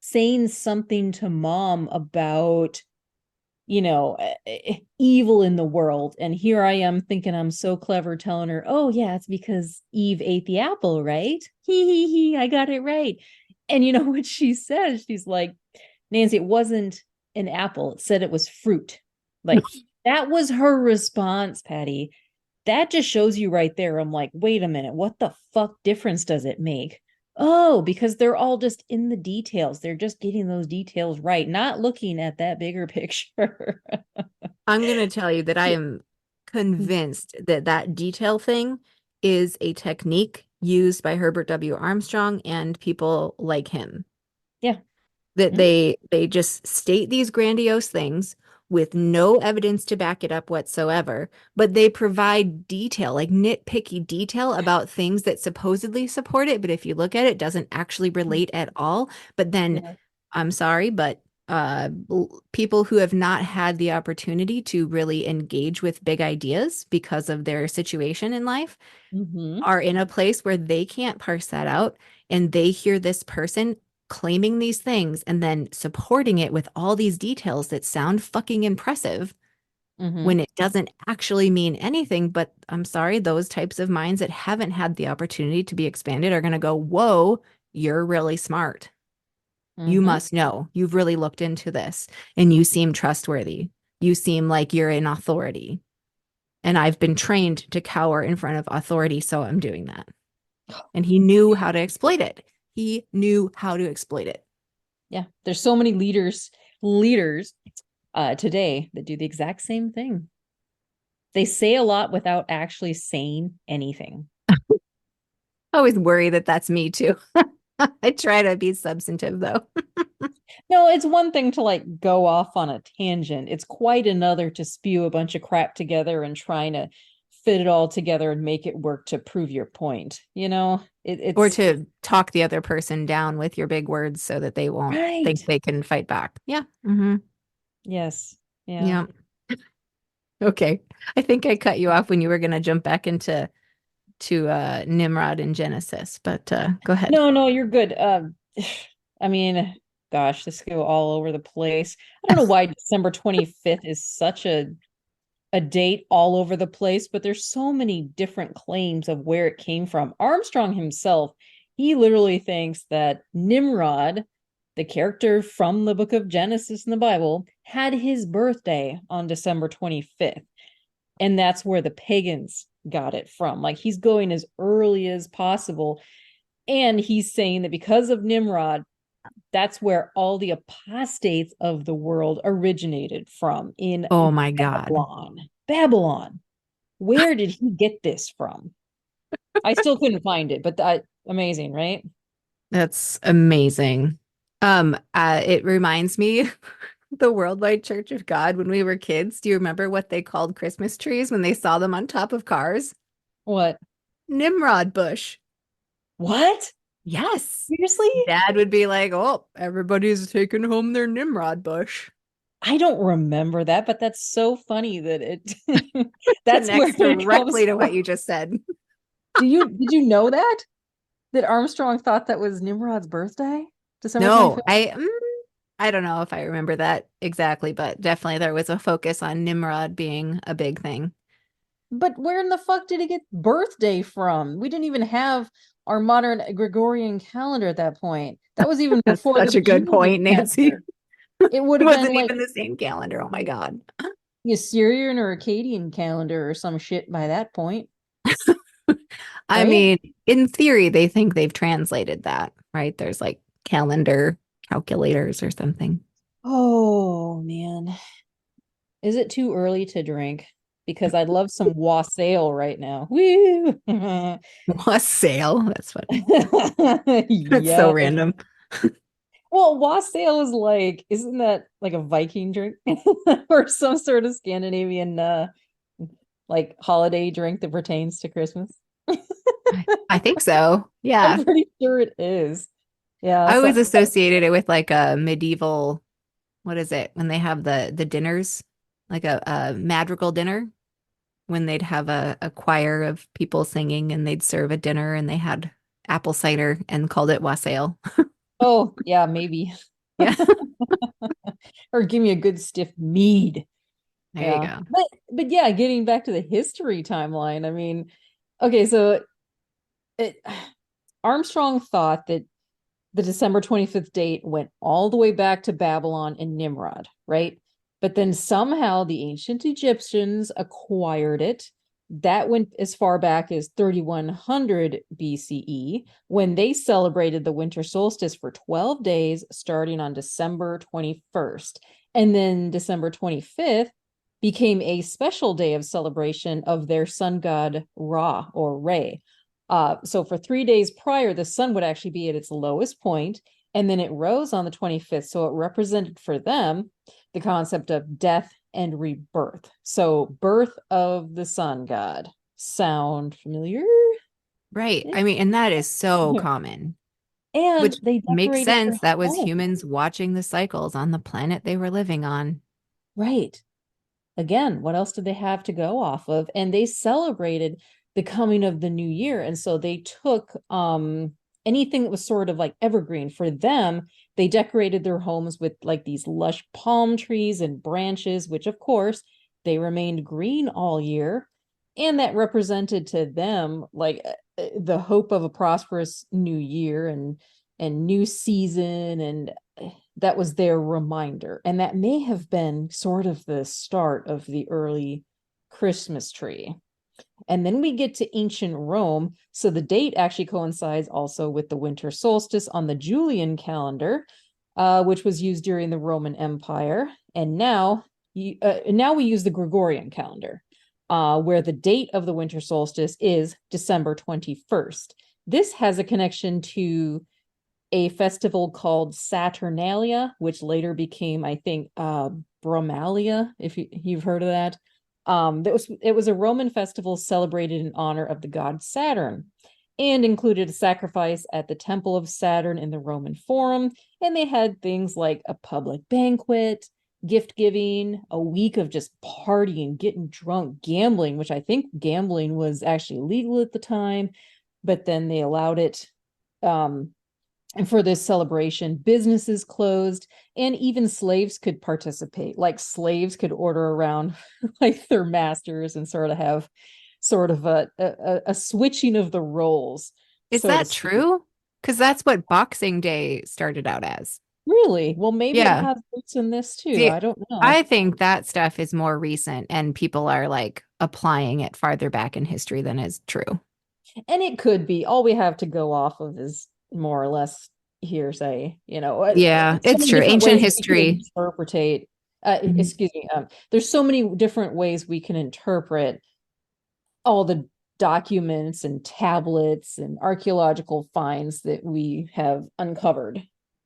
saying something to mom about, evil in the world. And here I am thinking I'm so clever telling her, oh, yeah, it's because Eve ate the apple, right? He, I got it right. And you know what she says? She's like, Nancy, it wasn't an apple. It said it was fruit. Like, that was her response, Patti. That just shows you right there. I'm like, wait a minute, what the fuck difference does it make? Oh, because they're all just in the details. They're just getting those details right, not looking at that bigger picture. I'm going to tell you that I am convinced that that detail thing is a technique used by Herbert W. Armstrong and people like him. Yeah. That Mm-hmm. they just state these grandiose things with no evidence to back it up whatsoever, but they provide detail, like nitpicky detail about things that supposedly support it, but if you look at it, doesn't actually relate at all. But then, Yeah. I'm sorry, but people who have not had the opportunity to really engage with big ideas because of their situation in life Mm-hmm. are in a place where they can't parse that out, and they hear this person claiming these things and then supporting it with all these details that sound fucking impressive Mm-hmm. when it doesn't actually mean anything. But I'm sorry, those types of minds that haven't had the opportunity to be expanded are going to go, whoa, you're really smart. You Mm-hmm. must know. You've really looked into this and you seem trustworthy. You seem like you're in authority. And I've been trained to cower in front of authority, so I'm doing that. And he knew how to exploit it. He knew how to exploit it. Yeah. There's so many leaders today that do the exact same thing. They say a lot without actually saying anything. I always worry that that's me too. I try to be substantive though. No, it's one thing to like go off on a tangent. It's quite another to spew a bunch of crap together and trying to fit it all together and make it work to prove your point. Or It's to talk the other person down with your big words so that they won't right. think they can fight back. Yeah. Mm-hmm. Yes. Yeah. Yeah. Okay. I think I cut you off when you were going to jump back into Nimrod and Genesis, but go ahead. No, you're good. I mean, gosh, this could go all over the place. I don't know why December 25th is such a date all over the place, but there's so many different claims of where it came from. Armstrong himself, he literally thinks that Nimrod, the character from the book of Genesis in the Bible, had his birthday on December 25th. And that's where the pagans got it from. Like he's going as early as possible. And he's saying that because of Nimrod, that's where all the apostates of the world originated from in Oh my God. Babylon. Where did he get this from? I still couldn't find it, but amazing, right? That's amazing. It reminds me the Worldwide Church of God when we were kids. Do you remember what they called Christmas trees when they saw them on top of cars? What? Nimrod bush. What? Yes. Seriously? Dad would be like, "Oh, everybody's taking home their Nimrod bush." I don't remember that, but that's so funny that it that's where Connects it comes directly to what from. you just said. Did you know that Armstrong thought that was Nimrod's birthday? December No, 25th? I don't know if I remember that exactly, but definitely there was a focus on Nimrod being a big thing. But where in the fuck did he get birthday from? We didn't even have our modern Gregorian calendar at that point. That was even That's before such the a good Julian point, Nancy. calendar. It would It have been wasn't like even the same calendar. Oh my God. the Assyrian or Akkadian calendar or some shit by that point, I right? mean, in theory, they think they've translated that, right? There's like calendar calculators or something. Oh man. Is it too early to drink? Because I'd love some wassail right now. Woo! Wassail. That's funny. That's so Yes. random. Well, wassail is like, isn't that like a Viking drink or some sort of Scandinavian like holiday drink that pertains to Christmas? I think so. Yeah. I'm pretty sure it is. Yeah, I so always associated it with like a medieval, what is it? When they have the dinners, like a madrigal dinner, when they'd have a choir of people singing and they'd serve a dinner and they had apple cider and called it wassail. oh yeah, maybe. Yeah. Or give me a good stiff mead. There you Yeah. go. But yeah, getting back to the history timeline, I mean, okay, so it, Armstrong thought that the December 25th date went all the way back to Babylon and Nimrod, right? But then somehow the ancient Egyptians acquired it. That went as far back as 3100 BCE when they celebrated the winter solstice for 12 days starting on December 21st. And then December 25th became a special day of celebration of their sun god Ra or Re. So for 3 days prior, the sun would actually be at its lowest point, and then it rose on the 25th. So it represented for them the concept of death and rebirth. So birth of the sun god. Sound familiar? Right. I mean, and that is so common, And which they makes decorated their sense. That was home. humans watching the cycles on the planet they were living on. Right. Again, what else did they have to go off of? And they celebrated the coming of the new year. And so they took anything that was sort of like evergreen for them. They decorated their homes with like these lush palm trees and branches, which of course they remained green all year. And that represented to them like the hope of a prosperous new year and new season, and that was their reminder. And that may have been sort of the start of the early Christmas tree. And then we get to ancient Rome. So the date actually coincides also with the winter solstice on the Julian calendar, which was used during the Roman Empire. And now we use the Gregorian calendar, where the date of the winter solstice is December 21st. This has a connection to a festival called Saturnalia, which later became, I think, Bromalia, if you've heard of that. It was a Roman festival celebrated in honor of the god Saturn and included a sacrifice at the temple of Saturn in the Roman Forum. And they had things like a public banquet, gift giving, a week of just partying, getting drunk, gambling, which I think gambling was actually legal at the time, but then they allowed it. And for this celebration, businesses closed and even slaves could participate. Like slaves could order around like their masters and sort of have sort of a switching of the roles. Is So to that speak. true? Because that's what Boxing Day started out as. Really? Well, maybe it Yeah. has roots in this too. See, I don't know. I think that stuff is more recent and people are like applying it farther back in history than is true. And it could be. All we have to go off of is more or less hearsay. Yeah, So it's many true. different Ancient ways we can history. interpret. Mhm. Excuse me. There's so many different ways we can interpret all the documents and tablets and archaeological finds that we have uncovered.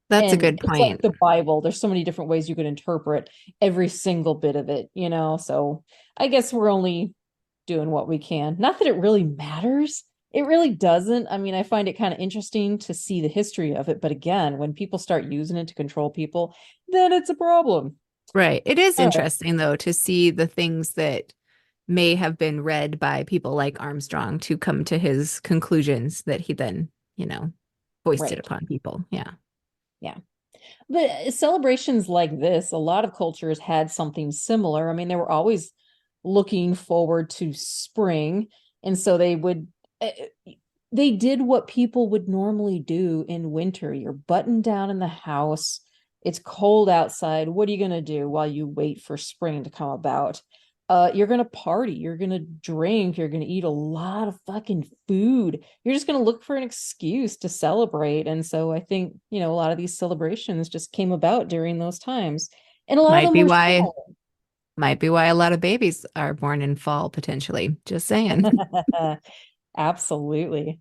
That's a And good it's like point. the Bible. There's so many different ways you could interpret every single bit of it. So I guess we're only doing what we can. Not that it really matters. It really doesn't. I mean, I find it kind of interesting to see the history of it. But again, when people start using it to control people, then it's a problem. Right. It is All right. interesting, though, to see the things that may have been read by people like Armstrong to come to his conclusions that he then, foisted Right. upon people. Yeah. Yeah. But celebrations like this, a lot of cultures had something similar. I mean, they were always looking forward to spring. And so eh, they did what people would normally do in winter. You're buttoned down in the house. It's cold outside. What are you going to do while you wait for spring to come about? You're going to party. You're going to drink. You're going to eat a lot of fucking food. You're just going to look for an excuse to celebrate. And so I think, a lot of these celebrations just came about during those times. And a lot of Might them be were why, similar. might be why a lot of babies are born in fall, potentially. Just saying. Absolutely.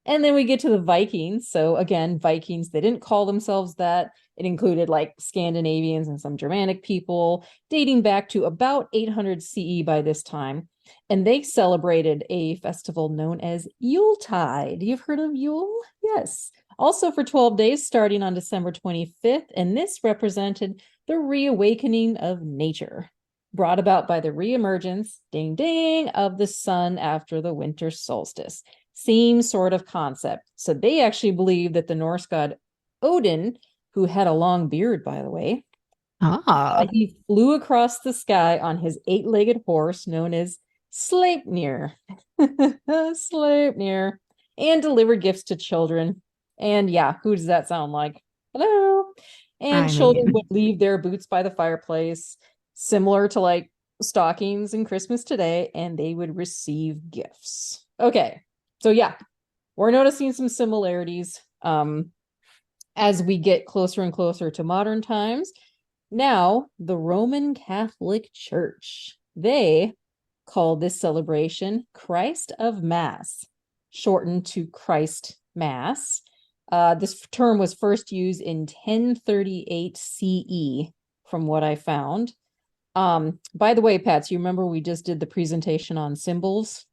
And then we get to the Vikings. So again, Vikings, they didn't call themselves that. It included like Scandinavians and some Germanic people, dating back to about 800 CE by this time. And they celebrated a festival known as Yuletide. You've heard of Yule? Yes. Also for 12 days, starting on December 25th. And this represented the reawakening of nature, brought about by the reemergence, ding ding, of the sun after the winter solstice. Same sort of concept. So they actually believe that the Norse god Odin, who had a long beard, by the way, Ah, he flew across the sky on his eight-legged horse known as Sleipnir. Sleipnir. And delivered gifts to children. And yeah, who does that sound like? Hello. And I children mean, would leave their boots by the fireplace, similar to like stockings and Christmas today, and they would receive gifts. Okay. So yeah, we're noticing some similarities as we get closer and closer to modern times. Now, the Roman Catholic Church, they call this celebration Christ of Mass, shortened to Christ Mass. This term was first used in 1038 CE, from what I found. By the way, Pats, you remember we just did the presentation on symbols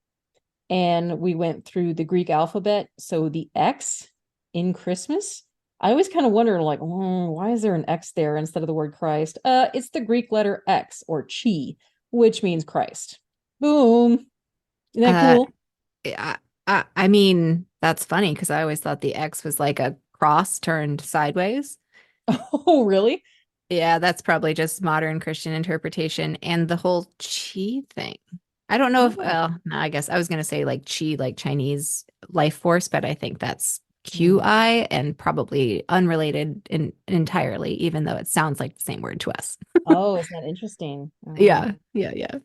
and we went through the Greek alphabet. So the X in Christmas, I always kind of wonder, like, why is there an X there instead of the word Christ? It's the Greek letter X or chi, which means Christ. Boom. Isn't that uh, cool? I mean, that's funny because I always thought the X was like a cross turned sideways. Oh, really? Yeah, that's probably just modern Christian interpretation and the whole chi thing. I don't know if, Oh. well, no, I guess I was going to say like chi, like Chinese life force, but I think that's Mm. QI and probably unrelated entirely, even though it sounds like the same word to us. Oh, isn't that interesting? Yeah, yeah, yeah.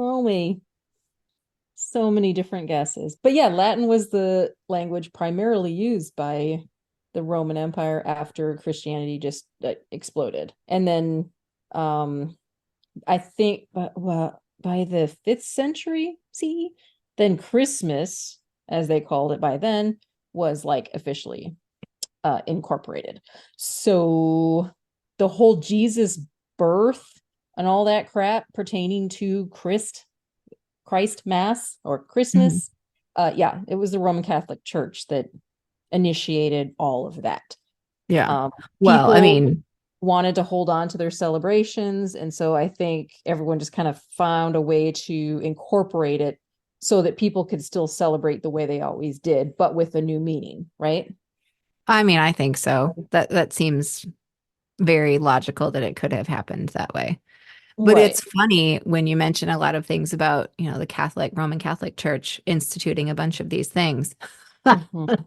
Oh, me. So many different guesses. But yeah, Latin was the language primarily used by the Roman Empire after Christianity just exploded. And then I think well, by the 5th century CE, then Christmas, as they called it by then, was like officially incorporated. So the whole Jesus birth and all that crap pertaining to Christ Christ Mass or Mhm. Christmas. Yeah, it was the Roman Catholic Church that initiated all of that. Yeah. Well, I People mean, wanted to hold on to their celebrations, and so I think everyone just kind of found a way to incorporate it so that people could still celebrate the way they always did, but with a new meaning, right? I think so. That seems very logical that it could have happened that way. But Right. it's funny when you mention a lot of things about, the Roman Catholic Church instituting a bunch of these things. Mhm.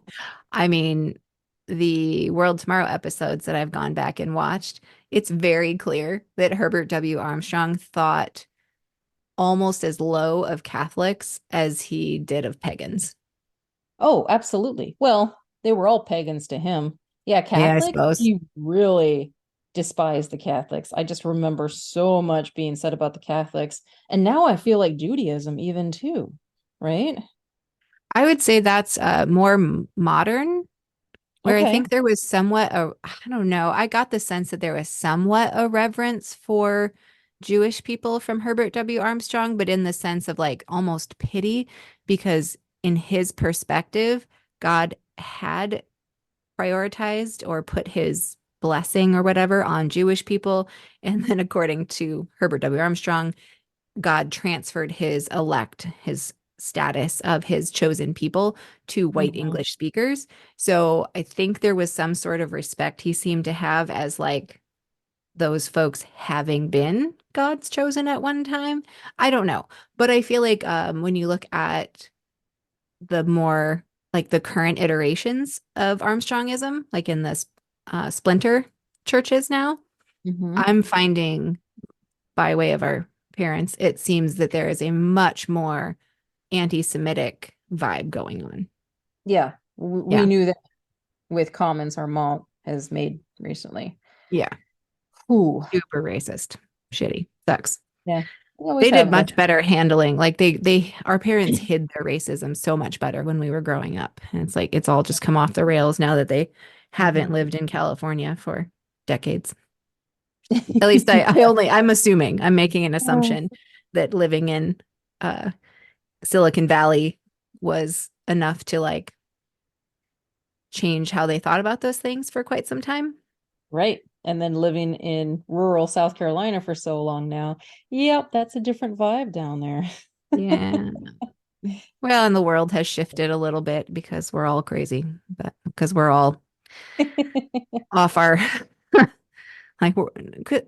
I mean, the World Tomorrow episodes that I've gone back and watched, it's very clear that Herbert W. Armstrong thought almost as low of Catholics as he did of pagans. Oh, absolutely. Well, they were all pagans to him. Yeah, Yeah, I Catholics, suppose. he really despised the Catholics. I just remember so much being said about the Catholics. And now I feel like Judaism even too, right? I would say that's more modern, where I Okay. think there was somewhat I don't know, I got the sense that there was somewhat a reverence for Jewish people from Herbert W. Armstrong, but in the sense of like almost pity, because in his perspective, God had prioritized or put his blessing or whatever on Jewish people. And then, according to Herbert W. Armstrong, God transferred his elect, his status of his chosen people to white Hmm. English speakers. So I think there was some sort of respect he seemed to have as like those folks having been God's chosen at one time. I don't know. But I feel like when you look at the more like the current iterations of Armstrongism, like in this splinter churches now, Hmm. I'm finding by way of our parents, it seems that there is a much more anti-Semitic vibe going on. Yeah. We Yeah. knew that with comments our mom has made recently. Yeah. Ooh. Super racist. Shitty. Sucks. Yeah. We always They did have been. much better handling. Like our parents hid their racism so much better when we were growing up. And it's like, it's all just come off the rails now that they haven't Mhm. lived in California for decades. At least I'm assuming, I'm making an Oh, assumption that living in uh, Silicon Valley was enough to like change how they thought about those things for quite some time. right. And then living in rural South Carolina for so long now. Yep, that's a different vibe down there. Yeah. Well, and the world has shifted a little bit because we're all crazy, but because we're all off our like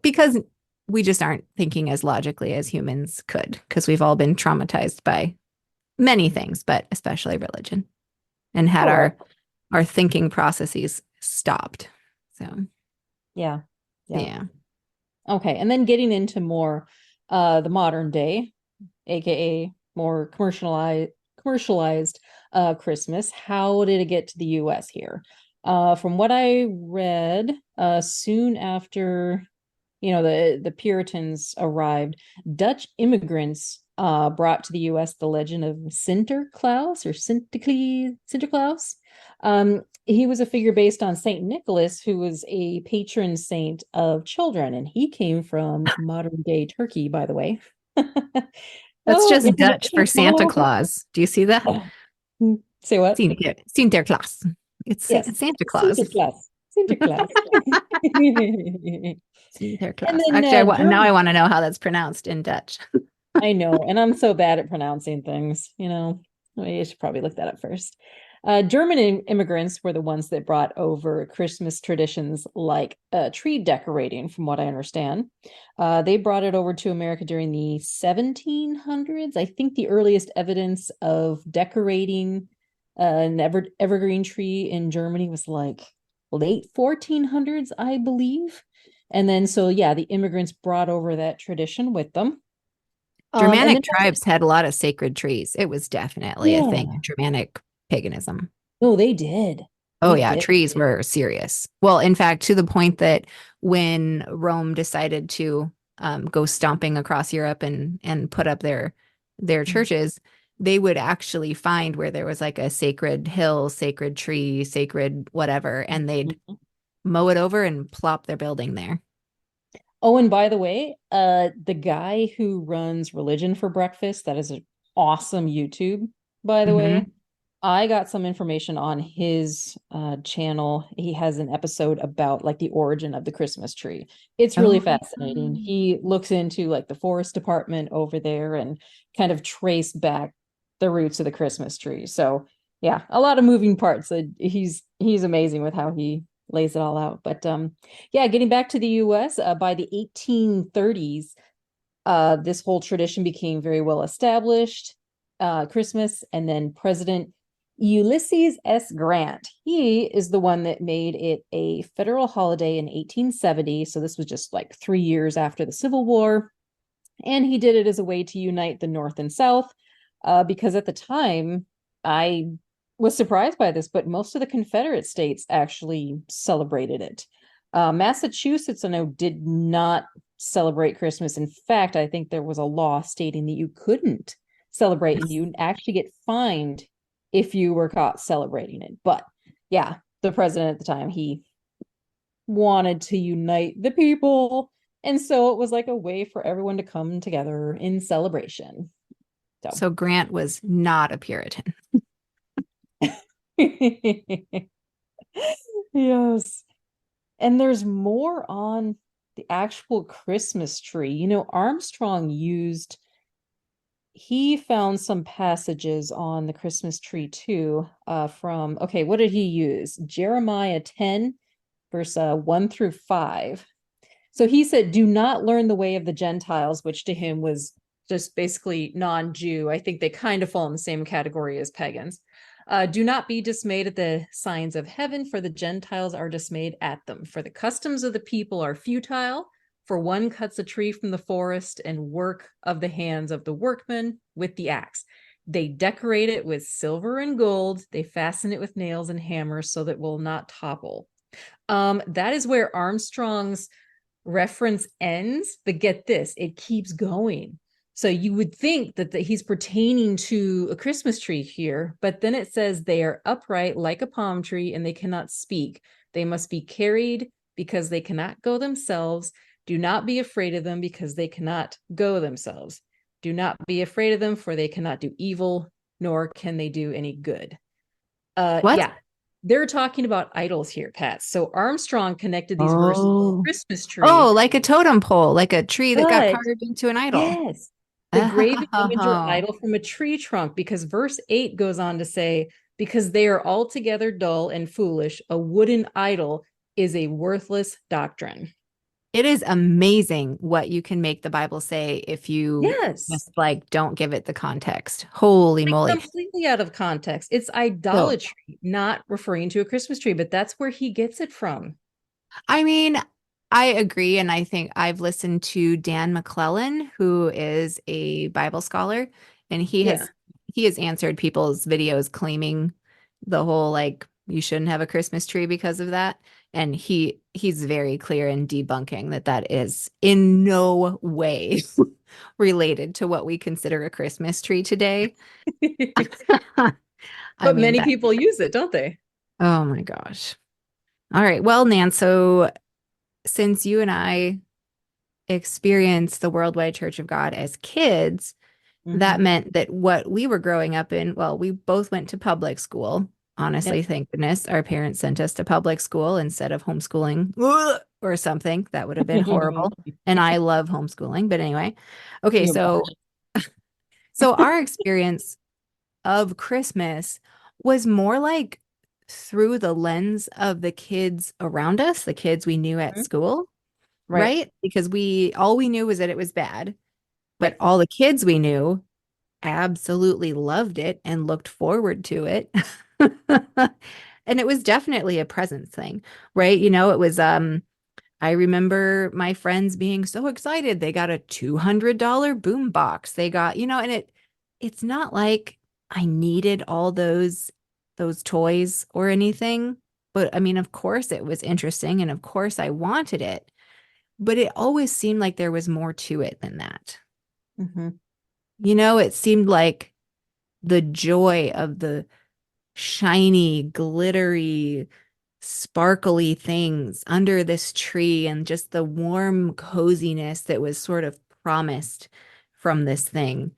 because we just aren't thinking as logically as humans could because we've all been traumatized by many things, but especially religion and had All right. our thinking processes stopped. So, Yeah. Yeah. yeah. Okay. And then getting into more the modern day, aka more commercialized Christmas. How did it get to the US here? From what I read, soon after the Puritans arrived, Dutch immigrants brought to the U.S. the legend of Sinterklaas or Sinterklaas. He was a figure based on Saint Nicholas, who was a patron saint of children, and he came from modern day Turkey, by the way. That's Oh, just Dutch for international. Santa Claus. Do you see that? Say what? Sinterklaas. It's Yes, Santa Claus. Sinterklaas. Sinterklaas. And Sinterklaas. then Actually, now I German. want to know how that's pronounced in Dutch. I know, and I'm so bad at pronouncing things. I should probably look that up first. German immigrants were the ones that brought over Christmas traditions like tree decorating, from what I understand. They brought it over to America during the 1700s. I think the earliest evidence of decorating an evergreen tree in Germany was like late 1400s, I believe. And then, so yeah, the immigrants brought over that tradition with them. And then, Germanic tribes had a lot of sacred trees. It was definitely a thing in yeah, Germanic paganism. no, they did. Oh, They yeah, did. trees were serious. Well, in fact, to the point that when Rome decided to go stomping across Europe and put up their churches, they would actually find where there was like a sacred hill, sacred tree, sacred whatever, and they'd Mhm. mow it over and plop their building there. Oh, and by the way, the guy who runs religion for breakfast, that is awesome YouTube, by the Hmm. way. I got some information on his channel. He has an episode about like the origin of the Christmas tree. It's really Oh, fascinating. He looks into like the forest department over there and kind of trace back the roots of the Christmas tree. So yeah, a lot of moving parts. He's amazing with how he lays it all out. But yeah, getting back to the US, by the 1830s, this whole tradition became very well established. Christmas, and then President Ulysses S. Grant, he is the one that made it a federal holiday in 1870. So this was just like 3 years after the Civil War. And he did it as a way to unite the North and South, because at the time, I was surprised by this, but most of the Confederate states actually celebrated it. Massachusetts, I know, did not celebrate Christmas. In fact, I think there was a law stating that you couldn't celebrate and you actually get fined if you were caught celebrating it. But yeah, the president at the time, he wanted to unite the people. And so it was like a way for everyone to come together in celebration. So, so Grant was not a Puritan. yes. And there's more on the actual Christmas tree. Armstrong he found some passages on the Christmas tree too, okay, what did he use? Jeremiah 10, verse 1 through 5. So he said, do not learn the way of the Gentiles, which to him was just basically non-Jew. I think they kind of fall in the same category as pagans. Do not be dismayed at the signs of heaven, for the Gentiles are dismayed at them. For the customs of the people are futile. For one cuts a tree from the forest and work of the hands of the workmen with the axe. They decorate it with silver and gold. They fasten it with nails and hammers so that it will not topple. That is where Armstrong's reference ends, but get this, it keeps going. So you would think that he's pertaining to a Christmas tree here, but then it says they are upright like a palm tree and they cannot speak. They must be carried because they cannot go themselves. Do not be afraid of them because they cannot go themselves. Do not be afraid of them, for they cannot do evil, nor can they do any good. What? Yeah, they're talking about idols here, Pat. So Armstrong connected these verses to the Oh. Christmas tree, Oh, like a totem pole, like a tree that got but carved into an idol. yes, the graven image or Oh, idol from a tree trunk, because verse 8 goes on to say, because they are altogether dull and foolish, a wooden idol is a worthless doctrine. it is amazing what you can make the Bible say if you Yes, just like don't give it the context. Holy like moly. completely out of context. It's So, idolatry, not referring to a Christmas tree, but that's where he gets it from. I mean, I agree. And I think I've listened to Dan McClellan, who is a Bible scholar, and Yeah. he has answered people's videos claiming the whole like you shouldn't have a Christmas tree because of that. And he's very clear in debunking that that is in no way related to what we consider a Christmas tree today. I But mean many that. people use it, don't they? Oh my gosh. All right. Well, Nan, so since you and I experienced the Worldwide Church of God as kids, that Mm-hmm. meant that what we were growing up in, well, we both went to public school. Honestly, Yep. thank goodness our parents sent us to public school instead of homeschooling or something. That would have been horrible. And I love homeschooling. But anyway, okay, You so our experience of Christmas was more like through the lens of the kids around us, the kids we knew at imagine? school, Right. right? Because we all we knew was that it was bad, but Right. all the kids we knew absolutely loved it and looked forward to it. And it was definitely a presence thing, right? It was I remember my friends being so excited. They got a $200 boom box. They got, and it's not like I needed all those toys or anything, but I mean, of course it was interesting and of course I wanted it, but it always seemed like there was more to it than that. Mm-hmm. It seemed like the joy of the shiny, glittery, sparkly things under this tree and just the warm coziness that was sort of promised from this thing.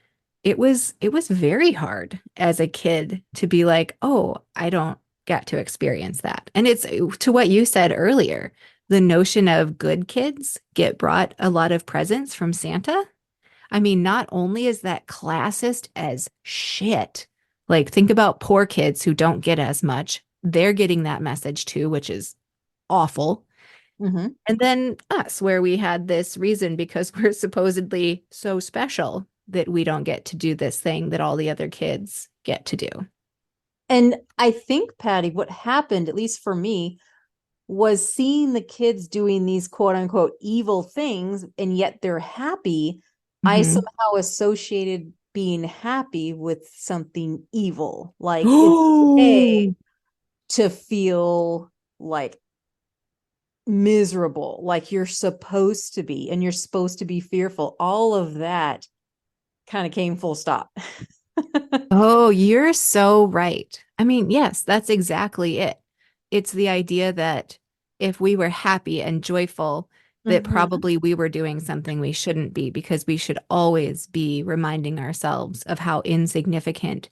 it was very hard as a kid to be like, oh, I don't get to experience that. And it's to what you said earlier, the notion of good kids get brought a lot of presents from Santa. I mean, not only is that classist as shit, like think about poor kids who don't get as much. They're getting that message too, which is awful. Mm-hmm. And then us, where we had this reason because we're supposedly so special that we don't get to do this thing that all the other kids get to do. And I think, Patti, what happened, at least for me, was seeing the kids doing these quote unquote evil things, and yet they're happy. I Mhm. somehow associated being happy with something evil. Like it's okay Oh, to feel like miserable, like you're supposed to be, and you're supposed to be fearful. All of that kind of came full stop. oh, you're so right. I mean, yes, that's exactly it. It's the idea that if we were happy and joyful, that Mhm. probably we were doing something we shouldn't be because we should always be reminding ourselves of how insignificant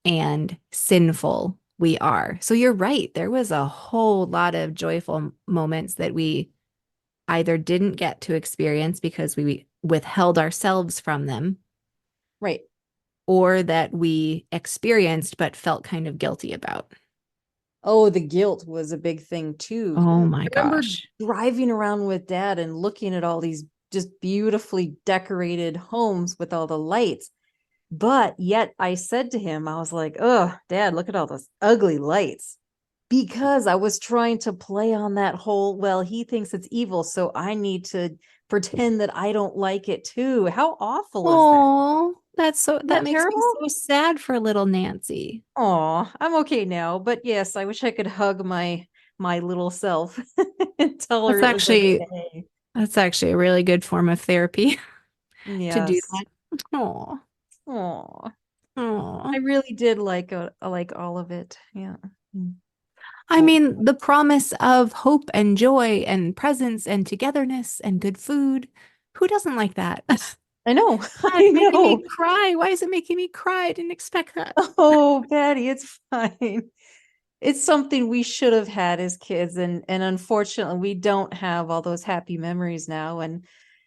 and sinful we are. So you're right. There was a whole lot of joyful moments that we either didn't get to experience because we withheld ourselves from them, Right. or that we experienced but felt kind of guilty about. Oh, the guilt was a big thing too. Oh my I remember gosh. driving around with Dad and looking at all these just beautifully decorated homes with all the lights. But yet I said to him, I was like, "Oh, Dad, look at all those ugly lights." Because I was trying to play on that whole, well, he thinks it's evil, so I need to pretend that I don't like it too. How awful is that? Oh, Isn't that that makes me terrible? so sad for little Nancy. Oh, I'm okay now, but yes, I wish I could hug my little self and tell her That's it was actually okay. that's actually a really good form of therapy to do Yes. that. Oh, Oh, I oh. really did like all of it. Yeah. Mm. I Oh, mean, the promise of hope and joy and presence and togetherness and good food. Who doesn't like that? I know. Ah, I it's making me know. cry. Why is it making me cry? I didn't expect that. Oh, Patty, it's fine. It's something we should have had as kids, and unfortunately we don't have all those happy memories now, and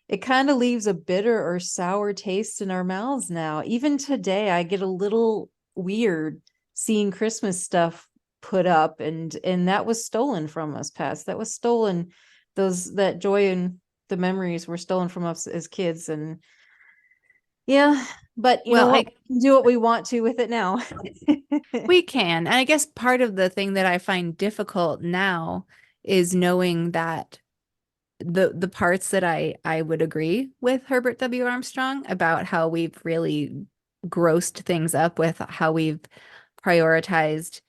it kind of leaves a bitter or sour taste in our mouths now. Even today I get a little weird seeing Christmas stuff put up, and that was stolen from us, past that was stolen. Those, that joy and the memories were stolen from us as kids. And yeah, but you know Well, what, I we can do what we want to with it now. we can. And I guess part of the thing that I find difficult now is knowing that the parts that I would agree with Herbert W. Armstrong about how we've really grossed things up with how we've prioritized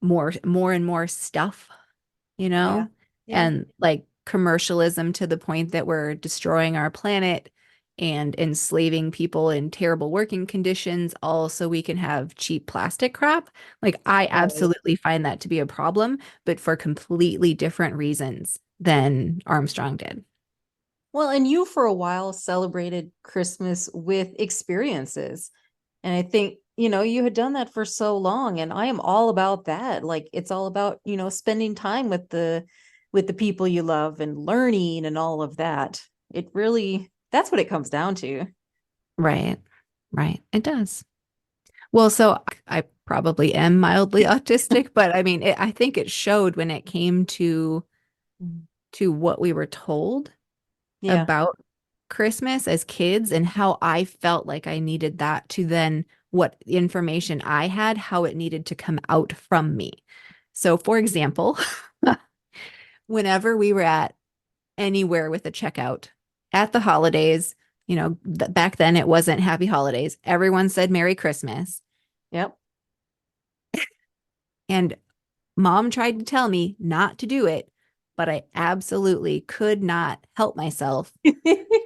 more and more stuff, you Yeah. know, Yeah. and like commercialism to the point that we're destroying our planet and enslaving people in terrible working conditions, all so we can have cheap plastic crap. Like, I Right. absolutely find that to be a problem, but for completely different reasons than Armstrong did. Well, and you for a while celebrated Christmas with experiences. And I think, you had done that for so long, and I am all about that. Like it's all about, spending time with the people you love and learning and all of that. It really, that's what it comes down to. Right. Right. It does. Well, so I probably am mildly autistic, but I mean, I think it showed when it came to what we were told Yeah. about Christmas as kids and how I felt like I needed that to then what information I had, how it needed to come out from me. So, for example, whenever we were at anywhere with a checkout at the holidays, back then it wasn't happy holidays. Everyone said Merry Christmas. Yep. And mom tried to tell me not to do it, but I absolutely could not help myself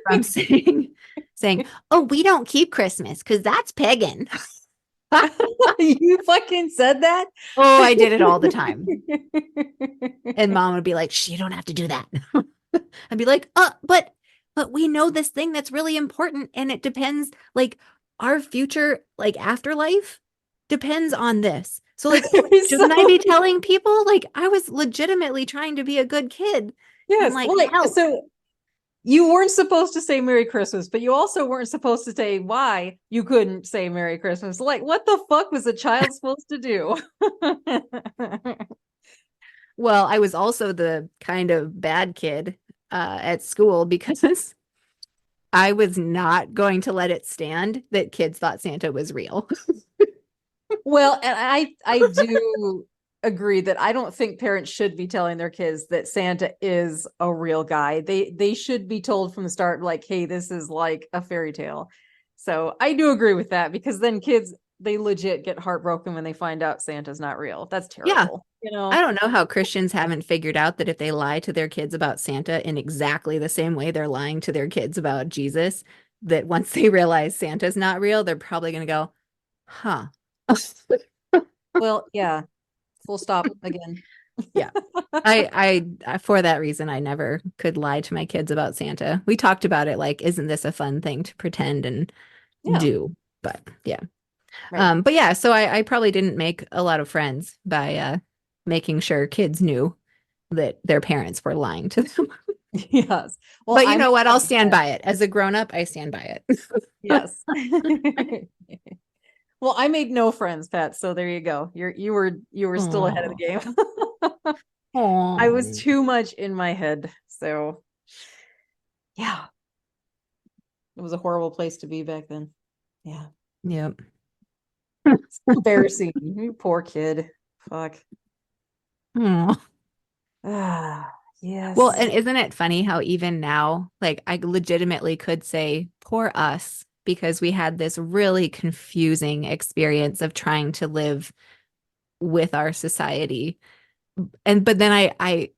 from saying, "Oh, we don't keep Christmas because that's pagan." You fucking said that? Oh, I did it all the time. And mom would be like, "Shh, you don't have to do that." I'd be like, but we know this thing that's really important and it depends, like our future, like afterlife, depends on this. So like, shouldn't I So, be telling people? Like, I was legitimately trying to be a good kid and yes. like Well, like, help. so you weren't supposed to say Merry Christmas, but you also weren't supposed to say why you couldn't say Merry Christmas. Like, what the fuck was a child supposed to do? Well, I was also the kind of bad kid at school because I was not going to let it stand that kids thought Santa was real. Well, and I do agree that I don't think parents should be telling their kids that Santa is a real guy. They should be told from the start, like, hey, this is like a fairy tale. So I do agree with that, because then kids, they legit get heartbroken when they find out Santa's not real. That's Yeah. terrible, I don't know how Christians haven't figured out that if they lie to their kids about Santa in exactly the same way they're lying to their kids about Jesus, that once they realize Santa's not real, they're probably going to go, huh. Well, yeah, full stop again. Yeah. For that reason, I never could lie to my kids about Santa. We talked about it like, isn't this a fun thing to pretend and Yeah, do? But yeah. right. But yeah, so I probably didn't make a lot of friends by making sure kids knew that their parents were lying to them. Yes. Well, But you I'm know what? I'll stand by it. As a grown-up, I stand by it. yes. Well, I made no friends, Pat. So there you go. You were still ahead of the Oh. game. I was too much in my head. So yeah, it was a horrible place to be back then. Yeah. Yep. It's embarrassing. You poor kid. Fuck. Aw. Ah, Well, yes. and isn't it funny how even now, like I legitimately could say poor us because we had this really confusing experience of trying to live with our society. And but then I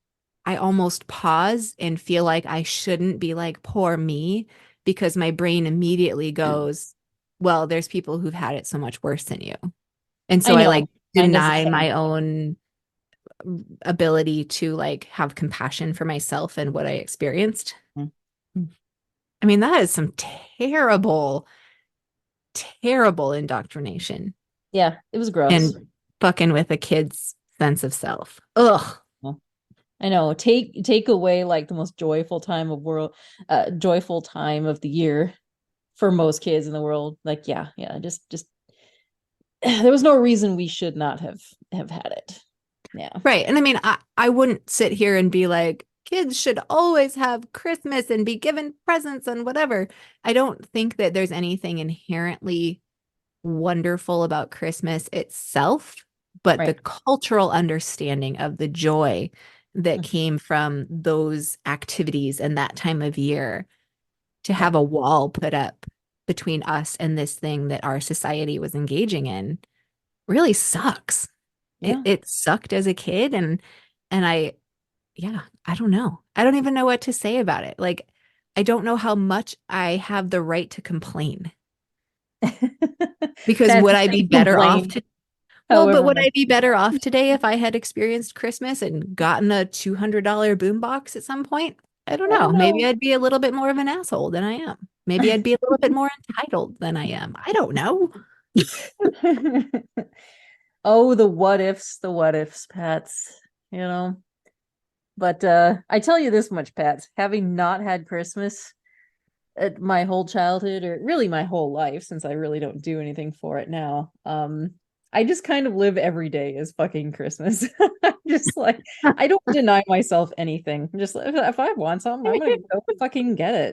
almost pause and feel like I shouldn't be like poor me because my brain immediately goes, well, there's people who've had it so much worse than you. And I so I like know. Mine does the deny same. my own ability to like have compassion for myself and what I experienced. Mhm. I mean, that is some terrible, terrible indoctrination Yeah, it was gross. and fucking with a kid's sense of self. Ugh. I know. Take away like the most joyful time of the year for most kids in the world. Like, yeah, just there was no reason we should not have had it. Yeah. Right. And I mean, I wouldn't sit here and be like, kids should always have Christmas and be given presents and whatever. I don't think that there's anything inherently wonderful about Christmas itself, but the Right. cultural understanding of the joy that Mhm. came from those activities and that time of year to Right. have a wall put up between us and this thing that our society was engaging in really sucks. It Yeah. it sucked as a kid and I don't know. I don't even know what to say about it. Like I don't know how much I have the right to complain because Pat, would you I be can better off complain to well, but however would much I be you better off today if I had experienced Christmas and gotten a $200 boombox at some point? I don't want. I know. don't Maybe know. I'd be a little bit more of an asshole than I am. Maybe I'd be a little bit more entitled than I am. I don't know. Oh, the what ifs, Pats, you know. But I tell you this much, Pats, having not had Christmas at my whole childhood, or really my whole life, since I really don't do anything for it now. I just kind of live every day as fucking Christmas. I'm just like, I don't deny myself anything. I'm just like, if I want something, I'm gonna go fucking get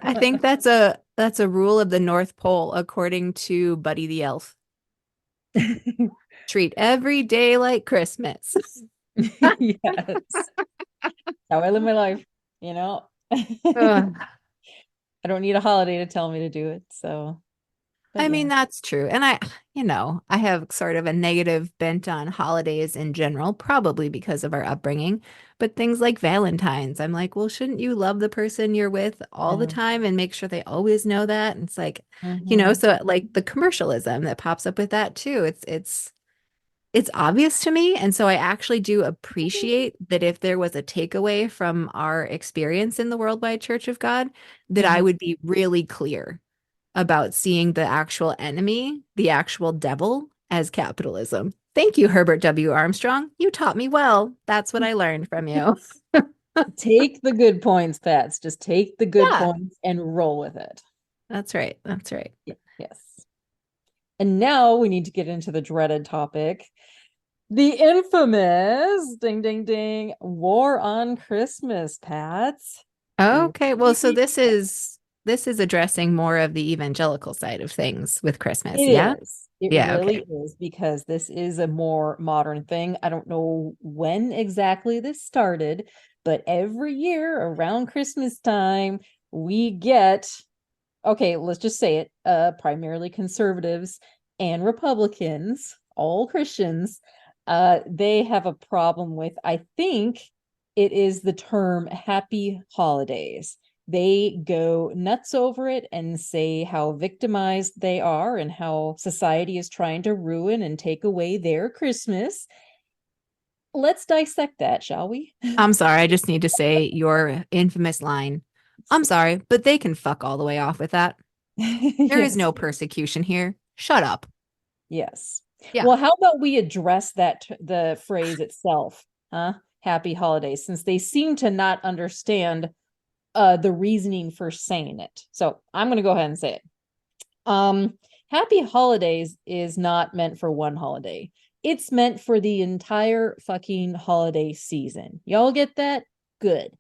I think that's a rule of the North Pole according to Buddy the Elf. it. Treat every day like Christmas. Yes. How I live my life, you know. I Ugh. don't need a holiday to tell me to do it. So, but I mean, yeah. that's true. And I have sort of a negative bent on holidays in general, probably because of our upbringing. But things like Valentine's, I'm like, well, shouldn't you love the person you're with all the Yeah. time and make sure they always know that? And it's like, Mhm. so like the commercialism that pops up with that too. It's obvious to me. And so I actually do appreciate that if there was a takeaway from our experience in the Worldwide Church of God, that I Mhm. would be really clear about seeing the actual enemy, the actual devil, as capitalism. Thank you, Herbert W. Armstrong. You taught me well. That's what I learned from you. Take the good points, Pats. Just take the good Yeah, points and roll with it. that's right. That's right. Yes. And now we need to get into the dreaded topic. The infamous ding ding ding war on Christmas, Pats. Okay, well, so this is addressing more of the evangelical side of things with Christmas, yeah? It is. It Yeah, really okay. is because this is a more modern thing. I don't know when exactly this started, but every year around Christmas time, we get, okay, let's just say it, primarily conservatives and Republicans, all Christians, they have a problem with, I think it is the term happy holidays. They go nuts over it and say how victimized they are and how society is trying to ruin and take away their Christmas. Let's dissect that, shall we? I'm sorry, I just need to say your infamous line. I'm sorry, but they can fuck all the way off with that. There is Yes. no persecution here. Shut up. Yes. Yeah. Well, how about we address that the phrase itself, huh? Happy holidays, since they seem to not understand the reasoning for saying it. So I'm going to go ahead and say it. Happy holidays is not meant for one holiday. It's meant for the entire fucking holiday season. Y'all get that? Good.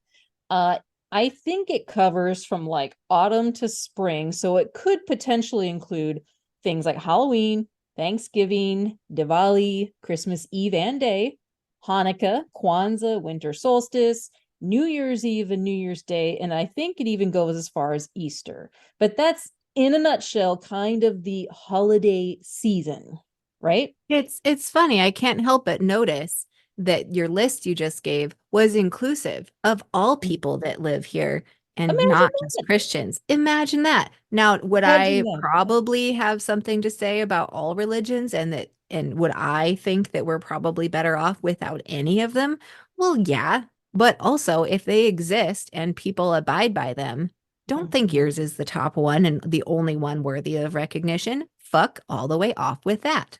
Uh, I think it covers from like autumn to spring, so it could potentially include things like Halloween, Thanksgiving, Diwali, Christmas Eve and Day, Hanukkah, Kwanzaa, winter solstice, New Year's Eve and New Year's Day, and I think it even goes as far as Easter. But that's in a nutshell kind of the holiday season, right? It's funny. I can't help but notice that your list you just gave was inclusive of all people that live here and Imagine not just that. Christians. Imagine that. Now, would Imagine I that. probably have something to say about all religions and would I think that we're probably better off without any of them? Well, yeah, but also if they exist and people abide by them, don't think Mhm. yours is the top one and the only one worthy of recognition. Fuck all the way off with that.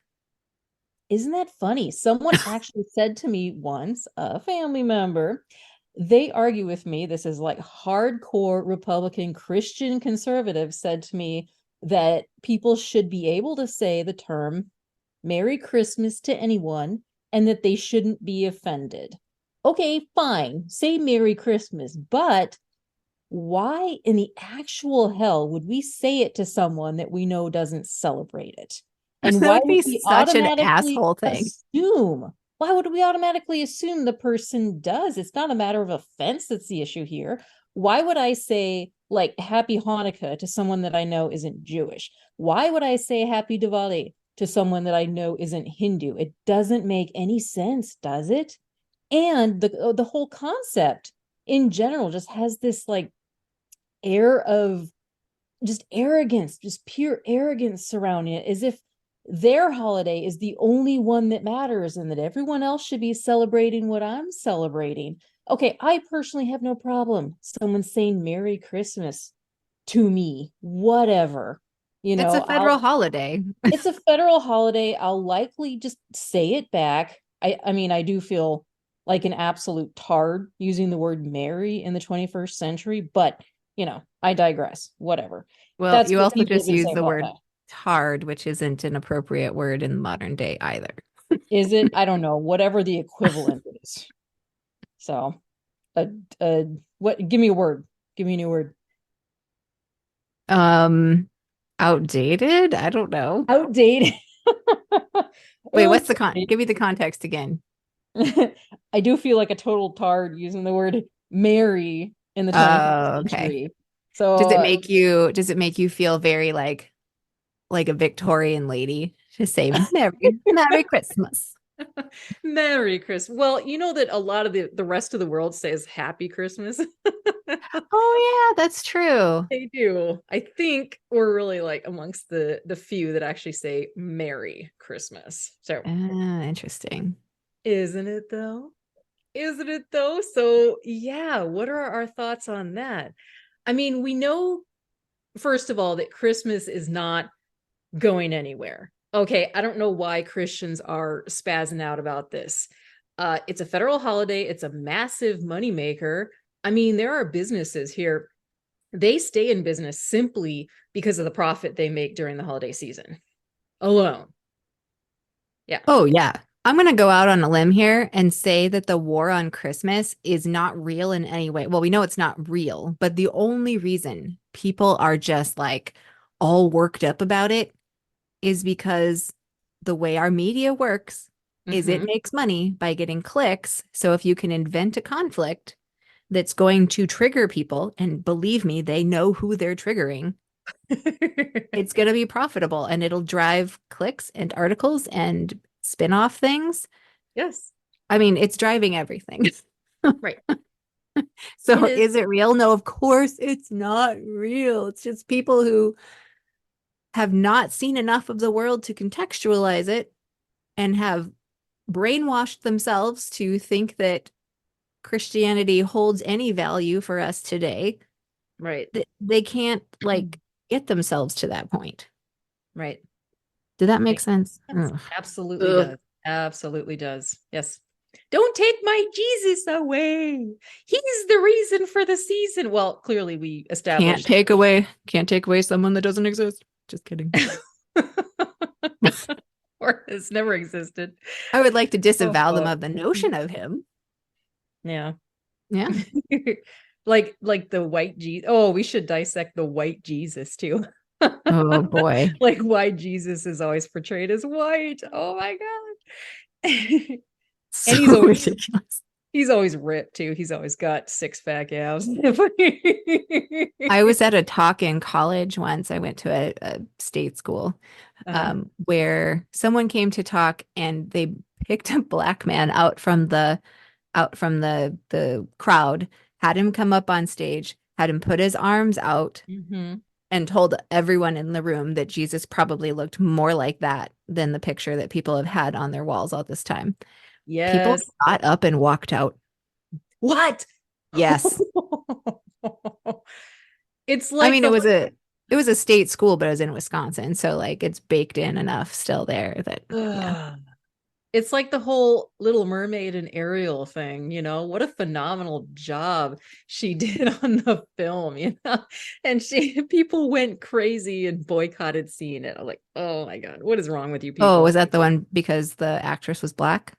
Isn't that funny? Someone actually said to me once, a family member, they argue with me. This is like hardcore Republican Christian conservative said to me that people should be able to say the term Merry Christmas to anyone and that they shouldn't be offended. Okay, fine. Say Merry Christmas, but why in the actual hell would we say it to someone that we know doesn't celebrate it? And That why would would be we such an automatically asshole thing. assume? Why would we automatically assume the person does? It's not a matter of offense that's the issue here. Why would I say like happy Hanukkah to someone that I know isn't Jewish? Why would I say happy Diwali to someone that I know isn't Hindu? It doesn't make any sense, does it? And the whole concept in general just has this like air of just arrogance, just pure arrogance surrounding it, as if their holiday is the only one that matters and that everyone else should be celebrating what I'm celebrating. Okay, I personally have no problem someone saying Merry Christmas to me, whatever. You It's a know, federal holiday. it's a federal holiday. I'll likely just say it back. I mean, I do feel like an absolute tard using the word Mary in the 21st century, but I digress. Whatever. Well, That's you what also people have just been used saying the about word that. hard, which isn't an appropriate word in modern day either. Is it? I don't know. Whatever the equivalent is. So, uh, uh, what? Give me a word. Give me a new word. Um, Outdated? I don't know. Outdated. Wait, what's the Okay. give me the context again. I do feel like a total tard using the word Mary in the 21st Oh, okay. century. So, Does it make you feel very like a Victorian lady to say Merry Christmas? Merry Christmas. Well, you know that a lot of the rest of the world says Happy Christmas. Oh yeah, that's true. They do. I think we're really like amongst the few that actually say Merry Christmas. So, Interesting. isn't it though? Isn't it though? So, yeah, what are our thoughts on that? I mean, we know first of all, that Christmas is not going anywhere. Okay, I don't know why Christians are spazzing out about this. It's a federal holiday. It's a massive moneymaker. I mean, there are businesses here. They stay in business simply because of the profit they make during the holiday season alone. Yeah. Oh, yeah. I'm going to go out on a limb here and say that the war on Christmas is not real in any way. Well, we know it's not real, but the only reason people are just like all worked up about it is because the way our media works is it makes money by getting clicks. So if you can invent a conflict that's going to trigger people, and believe me, they know who they're triggering, it's going to be profitable and it'll drive clicks and articles and spin-off things. Yes. I mean, it's driving everything. Right. So It is it real? No, of course it's not real. It's just people who have not seen enough of the world to contextualize it and have brainwashed themselves to think that Christianity holds any value for us today. Right. They can't like get themselves to that point. Right. Did that make sense? Absolutely Ugh. does. Absolutely does. Yes. Don't take my Jesus away. He's the reason for the season. Well, clearly we established Can't take away someone that doesn't exist. Just kidding. or has never existed. I would like to disavow them Oh. of the notion of him. Yeah. Yeah. like the white Jesus. Oh, we should dissect the white Jesus too. Oh boy. Like why Jesus is always portrayed as white. Oh my God. So and ridiculous. he's always ripped too. He's always got six-pack abs. I was at a talk in college once. I went to a state school where someone came to talk and they picked a black man out from the crowd, had him come up on stage, had him put his arms out, and told everyone in the room that Jesus probably looked more like that than the picture that people have had on their walls all this time. Yes. People got up and walked out. What? Yes. It's like I mean, it was a state school, but it was in Wisconsin, so like it's baked in enough still there that yeah. It's like the whole Little Mermaid and Ariel thing, what a phenomenal job she did on the film, and people went crazy and boycotted seeing it. I'm like, oh my God, what is wrong with you people? Oh, was that the one because the actress was black?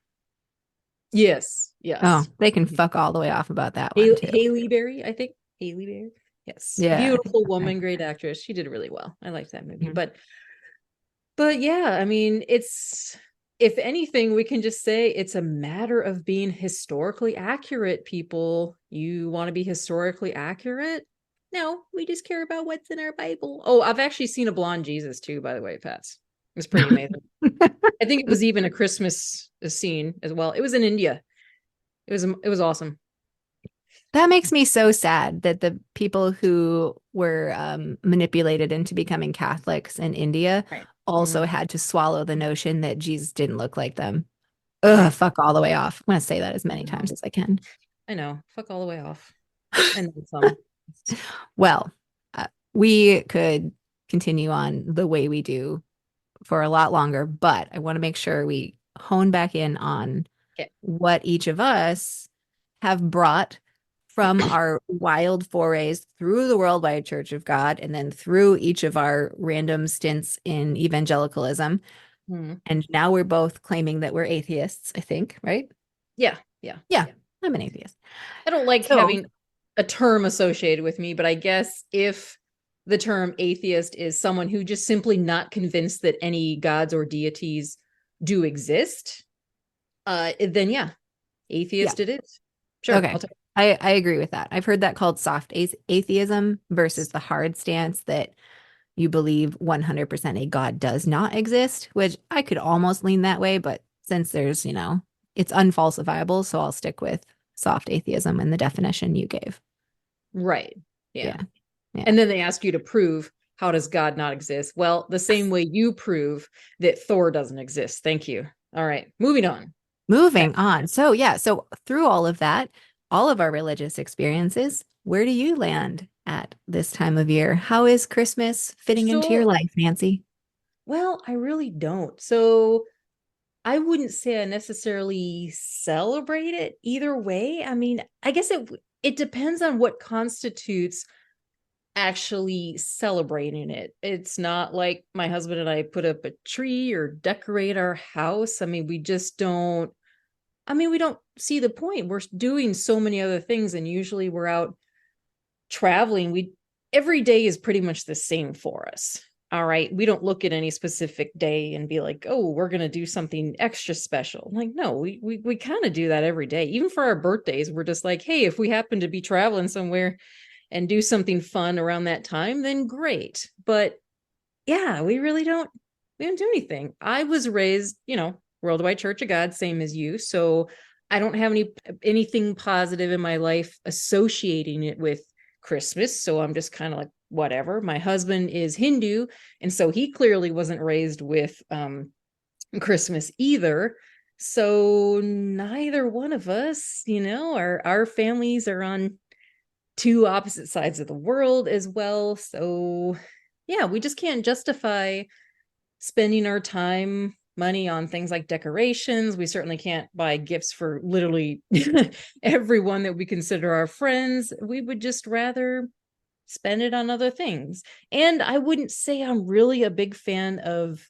Yes. Oh, they can fuck all the way off about that one too. Halle Berry, I think. Halle Berry. Yes. Yeah. Beautiful woman, great actress. She did really well. I liked that movie. But yeah, I mean, if anything, we can just say it's a matter of being historically accurate, people. You want to be historically accurate? No, we just care about what's in our Bible. Oh, I've actually seen a blonde Jesus too, by the way, Pats. It was pretty amazing. I think it was even a Christmas scene as well. It was in India. It was awesome. That makes me so sad that the people who were manipulated into becoming Catholics in India also had to swallow the notion that Jesus didn't look like them. Ugh, fuck all the way off. I'm going to say that as many times as I can. I know. Fuck all the way off. And then some. Well, we could continue on the way we do for a lot longer, but I want to make sure we hone back in on what each of us have brought from our wild forays through the Worldwide Church of God and then through each of our random stints in evangelicalism. And now we're both claiming that we're atheists, I think, right? Yeah. I'm an atheist. I don't like having a term associated with me, but I guess if the term atheist is someone who just simply not convinced that any gods or deities do exist, then yeah, atheist it is. Sure. Okay. I agree with that. I've heard that called soft atheism versus the hard stance that you believe 100% a God does not exist, which I could almost lean that way, but since there's, it's unfalsifiable, so I'll stick with soft atheism and the definition you gave. Right. Yeah. And then they ask you to prove, how does God not exist? Well, the same way you prove that Thor doesn't exist. Thank you. All right. Moving on. So through all of that, all of our religious experiences, where do you land at this time of year. How is Christmas fitting into your So, life, Nancy? well, I really don't. So I wouldn't say I necessarily celebrate it either way. I mean, I guess it depends on what constitutes actually celebrating it. It's not like my husband and I put up a tree or decorate our house. I mean, we don't see the point. We're doing so many other things, and usually we're out traveling. We Every day is pretty much the same for us. All right. We don't look at any specific day and be like, oh, we're going to do something extra special. Like, no, we kind of do that every day. Even for our birthdays, we're just like, hey, if we happen to be traveling somewhere and do something fun around that time, then great. But yeah, we don't do anything. I was raised, Worldwide Church of God, same as you. So I don't have anything positive in my life associating it with Christmas. So I'm just kind of like, whatever. My husband is Hindu, and so he clearly wasn't raised with Christmas either. So neither one of us, our families are on two opposite sides of the world as well. So yeah, we just can't justify spending our time, money on things like decorations. We certainly can't buy gifts for literally everyone that we consider our friends. We would just rather spend it on other things. And I wouldn't say I'm really a big fan of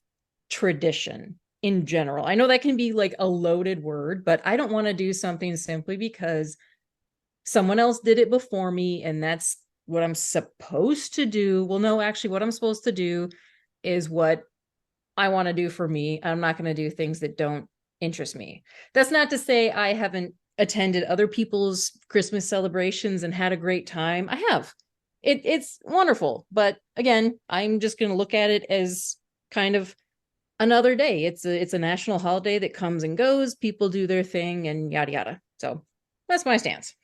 tradition in general. I know that can be like a loaded word, but I don't want to do something simply because someone else did it before me and that's what I'm supposed to do. Well, no, actually, what I'm supposed to do is what I want to do for me. I'm not going to do things that don't interest me. That's not to say I haven't attended other people's Christmas celebrations and had a great time. I have. It's wonderful. But again, I'm just going to look at it as kind of another day. It's a national holiday that comes and goes. People do their thing and yada yada. So that's my stance.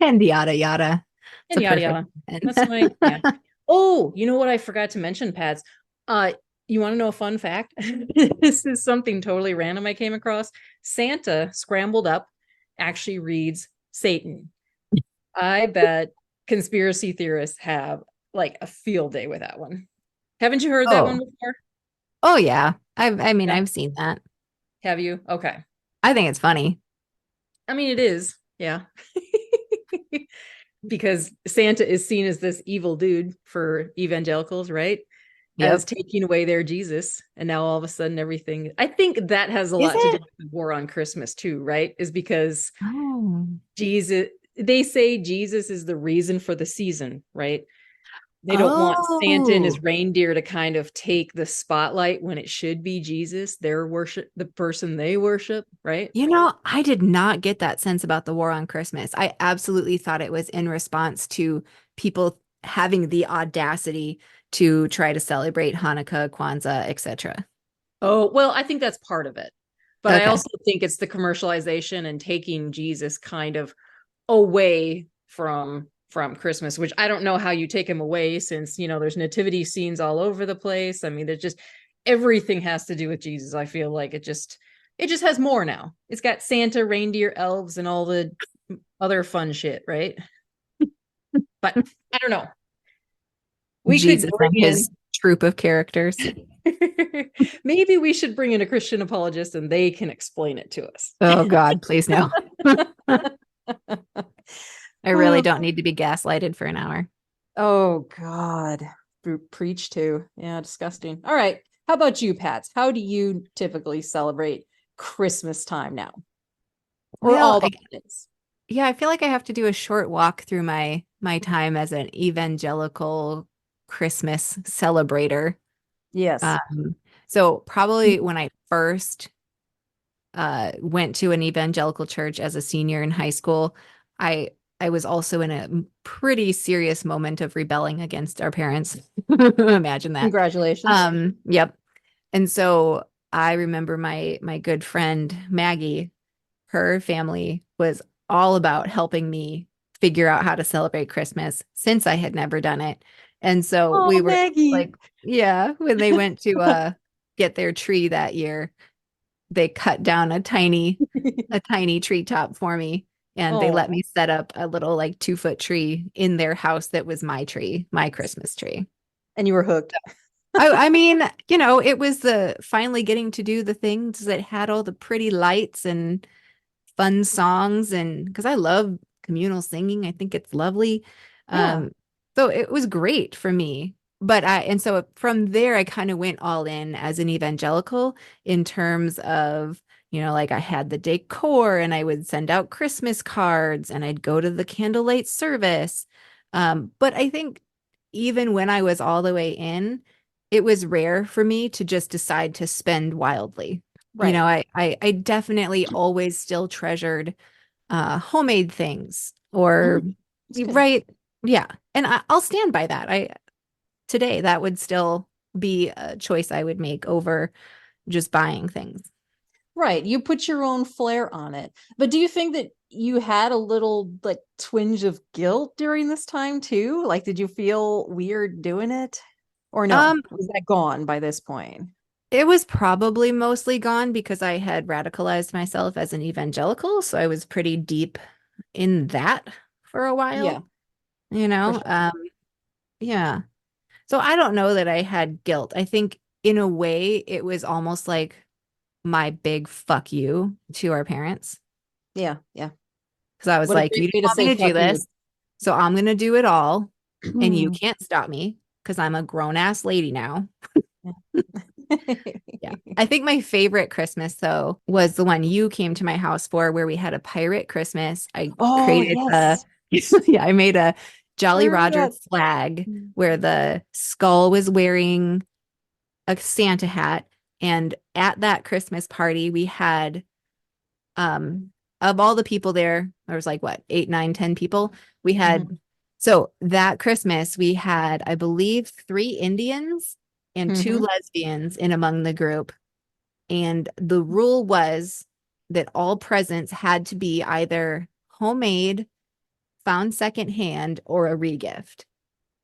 And yada yada. It's And a yada perfect yada. That's my yeah. Oh, you know what I forgot to mention, Pads? You want to know a fun fact? This is something totally random I came across. Santa scrambled up actually reads Satan. I bet conspiracy theorists have like a field day with that one. Haven't you heard that one Oh, before? oh yeah. I mean, Yeah. I've seen that. Have you? Okay. I think it's funny. I mean, it is. Yeah. Because Santa is seen as this evil dude for evangelicals, right? As Yep. taking away their Jesus. And now all of a sudden everything, I think that has a Is lot to do it? with the war on Christmas too, right? Is because Oh. Jesus, they say Jesus is the reason for the season, right? They don't want Santa and his Oh. reindeer to kind of take the spotlight when it should be Jesus, their worship, the person they worship, right? I did not get that sense about the war on Christmas. I absolutely thought it was in response to people having the audacity to try to celebrate Hanukkah, Kwanzaa, etc. Oh, well, I think that's part of it. But I Okay. also think it's the commercialization and taking Jesus kind of away from Christmas, which I don't know how you take him away since, there's nativity scenes all over the place. I mean, there's just everything has to do with Jesus. I feel like it just has more now. It's got Santa, reindeer, elves, and all the other fun shit, right? But I don't know. We could Jesus bring and his in troop of characters. maybe we should bring in a Christian apologist and they can explain it to us. Oh God, please no. I really don't need to be gaslighted for an hour. Oh God. Preach to. Yeah, disgusting. All right. How about you, Pats? How do you typically celebrate Christmas time now? Or Well, all the holidays? yeah, I feel like I have to do a short walk through my time as an evangelical Christmas celebrator. Yes. So probably when I first went to an evangelical church as a senior in high school, I I was also in a pretty serious moment of rebelling against our parents. Imagine that. Congratulations. Yep. And so I remember my good friend Maggie, her family was all about helping me figure out how to celebrate Christmas since I had never done it. And so Oh, we were Maggie. like, yeah, when they went to get their tree that year, they cut down a tiny treetop for me And they let Oh, me set up a little like 2-foot tree in their house that was my tree, my Christmas tree. and you were hooked. I mean, it was the finally getting to do the things that had all the pretty lights and fun songs, and because I love communal singing, I think it's lovely. Yeah. Um, so it was great for me. And so from there, I kind of went all in as an evangelical in terms of, like I had the decor and I would send out Christmas cards and I'd go to the candlelight service. But I think even when I was all the way in, it was rare for me to just decide to spend wildly. Right. I definitely always still treasured homemade things or It's good. right. Yeah. And I'll stand by that. Today that would still be a choice I would make over just buying things. Right. You put your own flair on it. But do you think that you had a little like twinge of guilt during this time too? Like, did you feel weird doing it? Or no? Um, Was that gone by this point? it was probably mostly gone because I had radicalized myself as an evangelical, so I was pretty deep in that for a Yeah, while, for sure. yeah. So I don't know that I had guilt. I think in a way it was almost like my big fuck you to our parents. Yeah, yeah. Because I was What a like, great you way didn't to want me say to do fuck you. this. So I'm going to do it all. And you can't stop me because I'm a grown ass lady now. Yeah. I think my favorite Christmas, though, was the one you came to my house for where we had a pirate Christmas. I Oh, created yes. yeah, I made a I Jolly remember Roger that. flag where the skull was wearing a Santa hat. And at that Christmas party, we had of all the people there was like what, 8, 9, 10 people. We had Mhm. so that Christmas we had, I believe, 3 Indians and 2 Mhm. lesbians in among the group. And the rule was that all presents had to be either homemade, found secondhand, or a regift.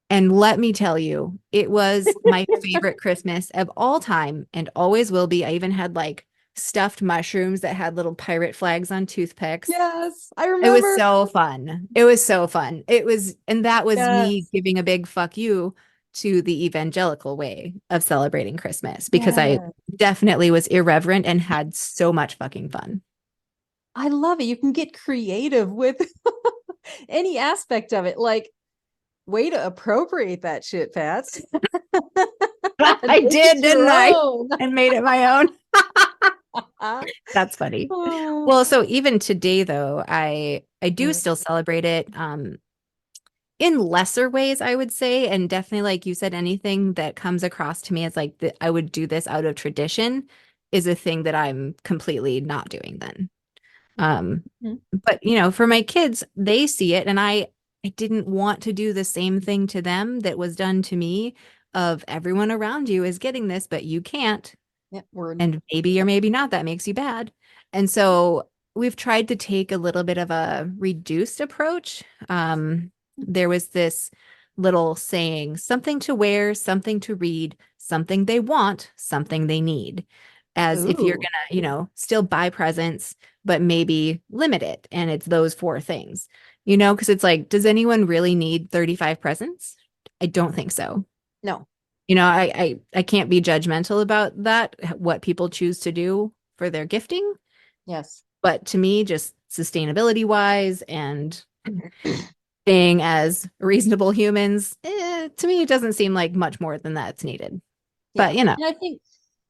And let me tell you, it was my favorite Christmas of all time and always will be. I even had like stuffed mushrooms that had little pirate flags on toothpicks. Yes, I It was remember. so fun. It was so fun. And that was me Yes. giving a big fuck you to the evangelical way of celebrating Christmas because I Yeah. definitely was irreverent and had so much fucking fun. I love it. You can get creative with any aspect of it. Like, way to appropriate that shit, Pats. And I make it did, your didn't I? own. And made it my own. That's funny. Oh. Well, so even today though, I do Mm. still celebrate it in lesser ways, I would say, and definitely like you said, anything that comes across to me as like I would do this out of tradition is a thing that I'm completely not doing then. Um Mm. but for my kids, they see it and I didn't want to do the same thing to them that was done to me of everyone around you is getting this, but you can't. Yeah, word. And maybe or maybe not, that makes you bad. And so we've tried to take a little bit of a reduced approach. There was this little saying, something to wear, something to read, something they want, something they need. As if you're Ooh. gonna, still buy presents, but maybe limit it. And it's those 4 things, because it's like, does anyone really need 35 presents? I don't think so. No. I can't be judgmental about that, what people choose to do for their gifting. Yes. But to me, just sustainability wise and being as reasonable humans, to me, it doesn't seem like much more than that's needed. But, Yeah. And I think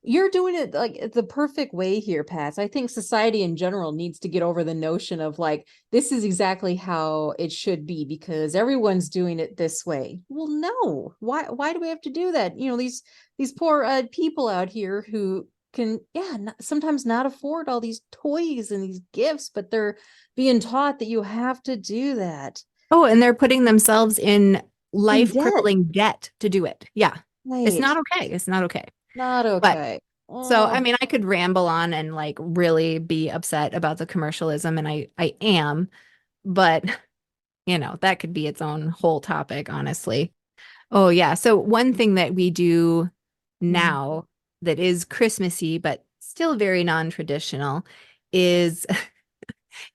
you're doing it like the perfect way here, Pat. I think society in general needs to get over the notion of like, this is exactly how it should be because everyone's doing it this way. Well, no. Why do we have to do that? These poor people out here who can, yeah, sometimes not afford all these toys and these gifts, but they're being taught that you have to do that. oh, and they're putting themselves in In life debt. crippling debt to do it. Yeah. It's Right. not okay. It's not okay. Not But okay. so, I Oh. mean, I could ramble on and like really be upset about the commercialism, and I am, but that could be its own whole topic, honestly. Oh, yeah. So, one thing that we do Mhm. now that is Christmassy, but still very non-traditional is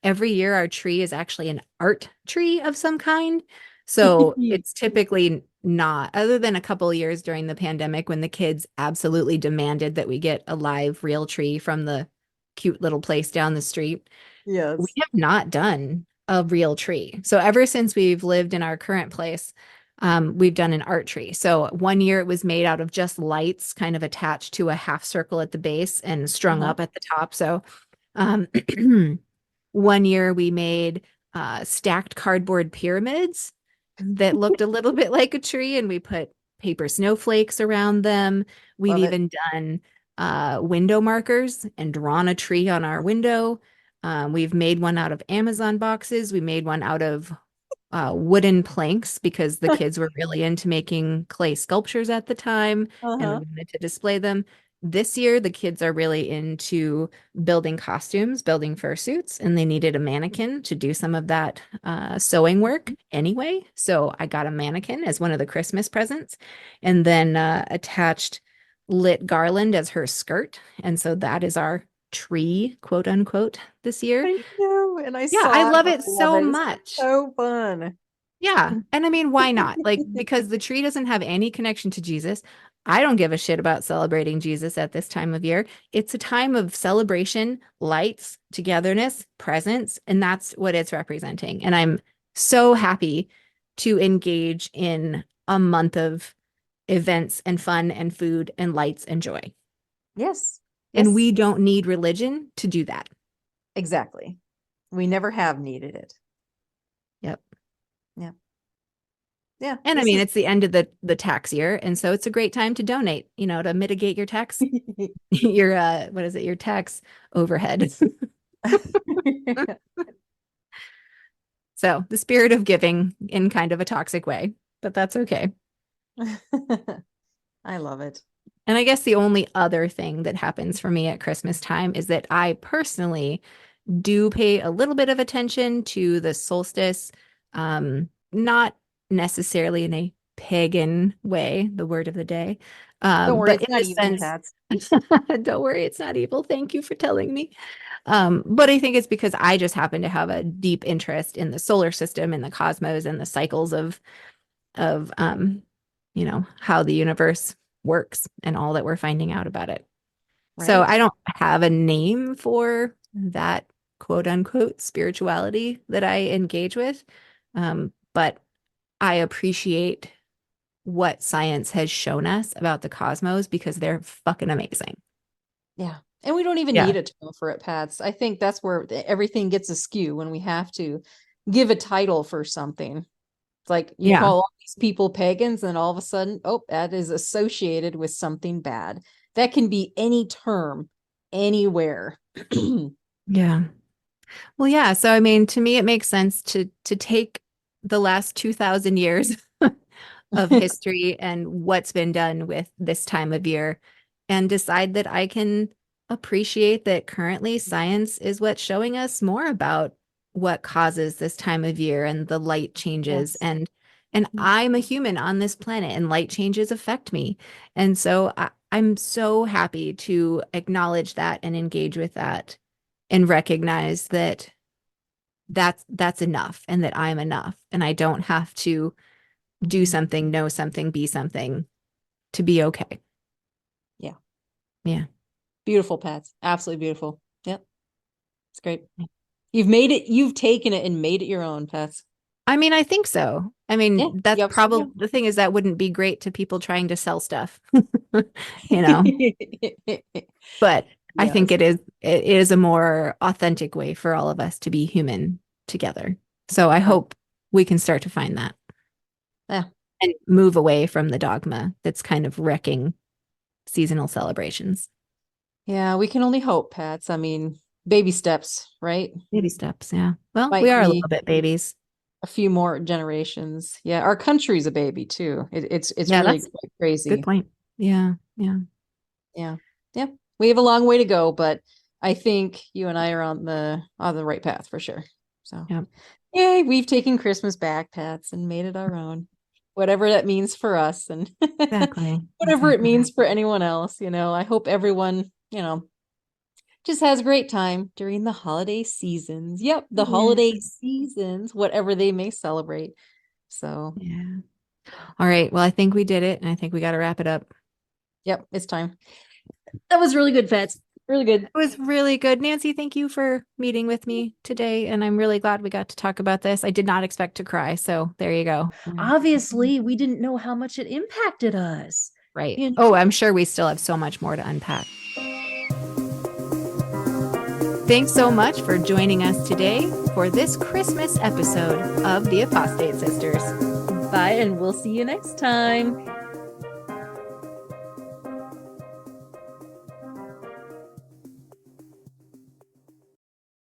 every year our tree is actually an art tree of some kind. So it's typically not, other than a couple of years during the pandemic when the kids absolutely demanded that we get a live real tree from the cute little place down the street. We Yes. have not done a real tree. So ever since we've lived in our current place, we've done an art tree. So one year it was made out of just lights kind of attached to a half circle at the base and strung Uh-huh. up at the top. So um, one year we made stacked cardboard pyramids that looked a little bit like a tree, and we put paper snowflakes around them. We've Love it. even done window markers and drawn a tree on our window. We've made one out of Amazon boxes. We made one out of wooden planks because the kids were really into making clay sculptures at the time and we Uh-huh. wanted to display them. This year, the kids are really into building costumes, building fursuits, and they needed a mannequin to do some of that sewing work anyway. So I got a mannequin as one of the Christmas presents and then attached lit garland as her skirt. And so that is our tree, quote unquote, this year. I know, and I Yeah, I saw it. love And it I love so it. It's much. so fun. Yeah. And I mean, why not? Like, because the tree doesn't have any connection to Jesus. I don't give a shit about celebrating Jesus at this time of year. It's a time of celebration, lights, togetherness, presence, and that's what it's representing. And I'm so happy to engage in a month of events and fun and food and lights and joy. Yes. And Yes. we don't need religion to do that. Exactly. We never have needed it. Yep. Yeah. Yeah. And I This mean, is it's the end of the tax year, and so it's a great time to donate, to mitigate your tax, your what is it, your tax overhead. So the spirit of giving in kind of a toxic way, but that's okay. I love it. And I guess the only other thing that happens for me at Christmas time is that I personally do pay a little bit of attention to the solstice, not necessarily in a pagan way, the word of the day, Don't worry, but it's in not the evil, sense, Pats. don't worry, it's not evil. Thank you for telling me. But I think it's because I just happen to have a deep interest in the solar system and the cosmos and the cycles of how the universe works and all that we're finding out about it. So Right. I don't have a name for that quote unquote spirituality that I engage with. But I appreciate what science has shown us about the cosmos because they're fucking amazing. Yeah. And we don't even Yeah. need a term for it, Pats. I think that's where everything gets askew when we have to give a title for something. It's like you Yeah. call all these people pagans, and all of a sudden, oh, that is associated with something bad. That can be any term, anywhere. Yeah. Well, yeah. So I mean, to me, it makes sense to take the last 2,000 years of history and what's been done with this time of year and decide that I can appreciate that currently science is what's showing us more about what causes this time of year and the light changes Yes. and I'm a human on this planet and light changes affect me. And so I'm so happy to acknowledge that and engage with that and recognize that that's enough and that I'm enough and I don't have to do something, know something, be something to be okay. Yeah. Yeah. Beautiful, Pats. Absolutely beautiful. Yep. It's great. You've made it, you've taken it and made it your own, Pats. I mean, I think so. I Yeah. mean, that's You probably absolutely the thing is that wouldn't be great to people trying to sell stuff, have. you know, but I think Yes. it is a more authentic way for all of us to be human together. So I hope we can start to find that Yeah. and move away from the dogma that's kind of wrecking seasonal celebrations. Yeah, we can only hope, Pats. I mean, baby steps, right? Baby steps, yeah. Well, we Might are a be little bit babies. a few more generations. Yeah, our country's a baby too. It's Yeah, really that's quite good crazy. point. Yeah, yeah. Yeah. Yeah. We have a long way to go, but I think you and I are on the right path for sure. So Yeah. yay, we've taken Christmas back, Pats, and made it our own. Whatever that means for us and Exactly. whatever it Exactly. means for anyone else, I hope everyone, just has a great time during the holiday seasons. Yep, the Yeah. holiday seasons, whatever they may celebrate. So, Yeah. All right. Well, I think we did it, and I think we got to wrap it up. yep, it's time. That was really good, Fats. Really good. It was really good. Nancy, thank you for meeting with me today, and I'm really glad we got to talk about this. I did not expect to cry, so there you go. Obviously, we didn't know how much it impacted us. Right. You know? Oh, I'm sure we still have so much more to unpack. Thanks so much for joining us today for this Christmas episode of the Apostate Sisters. Bye, and we'll see you next time.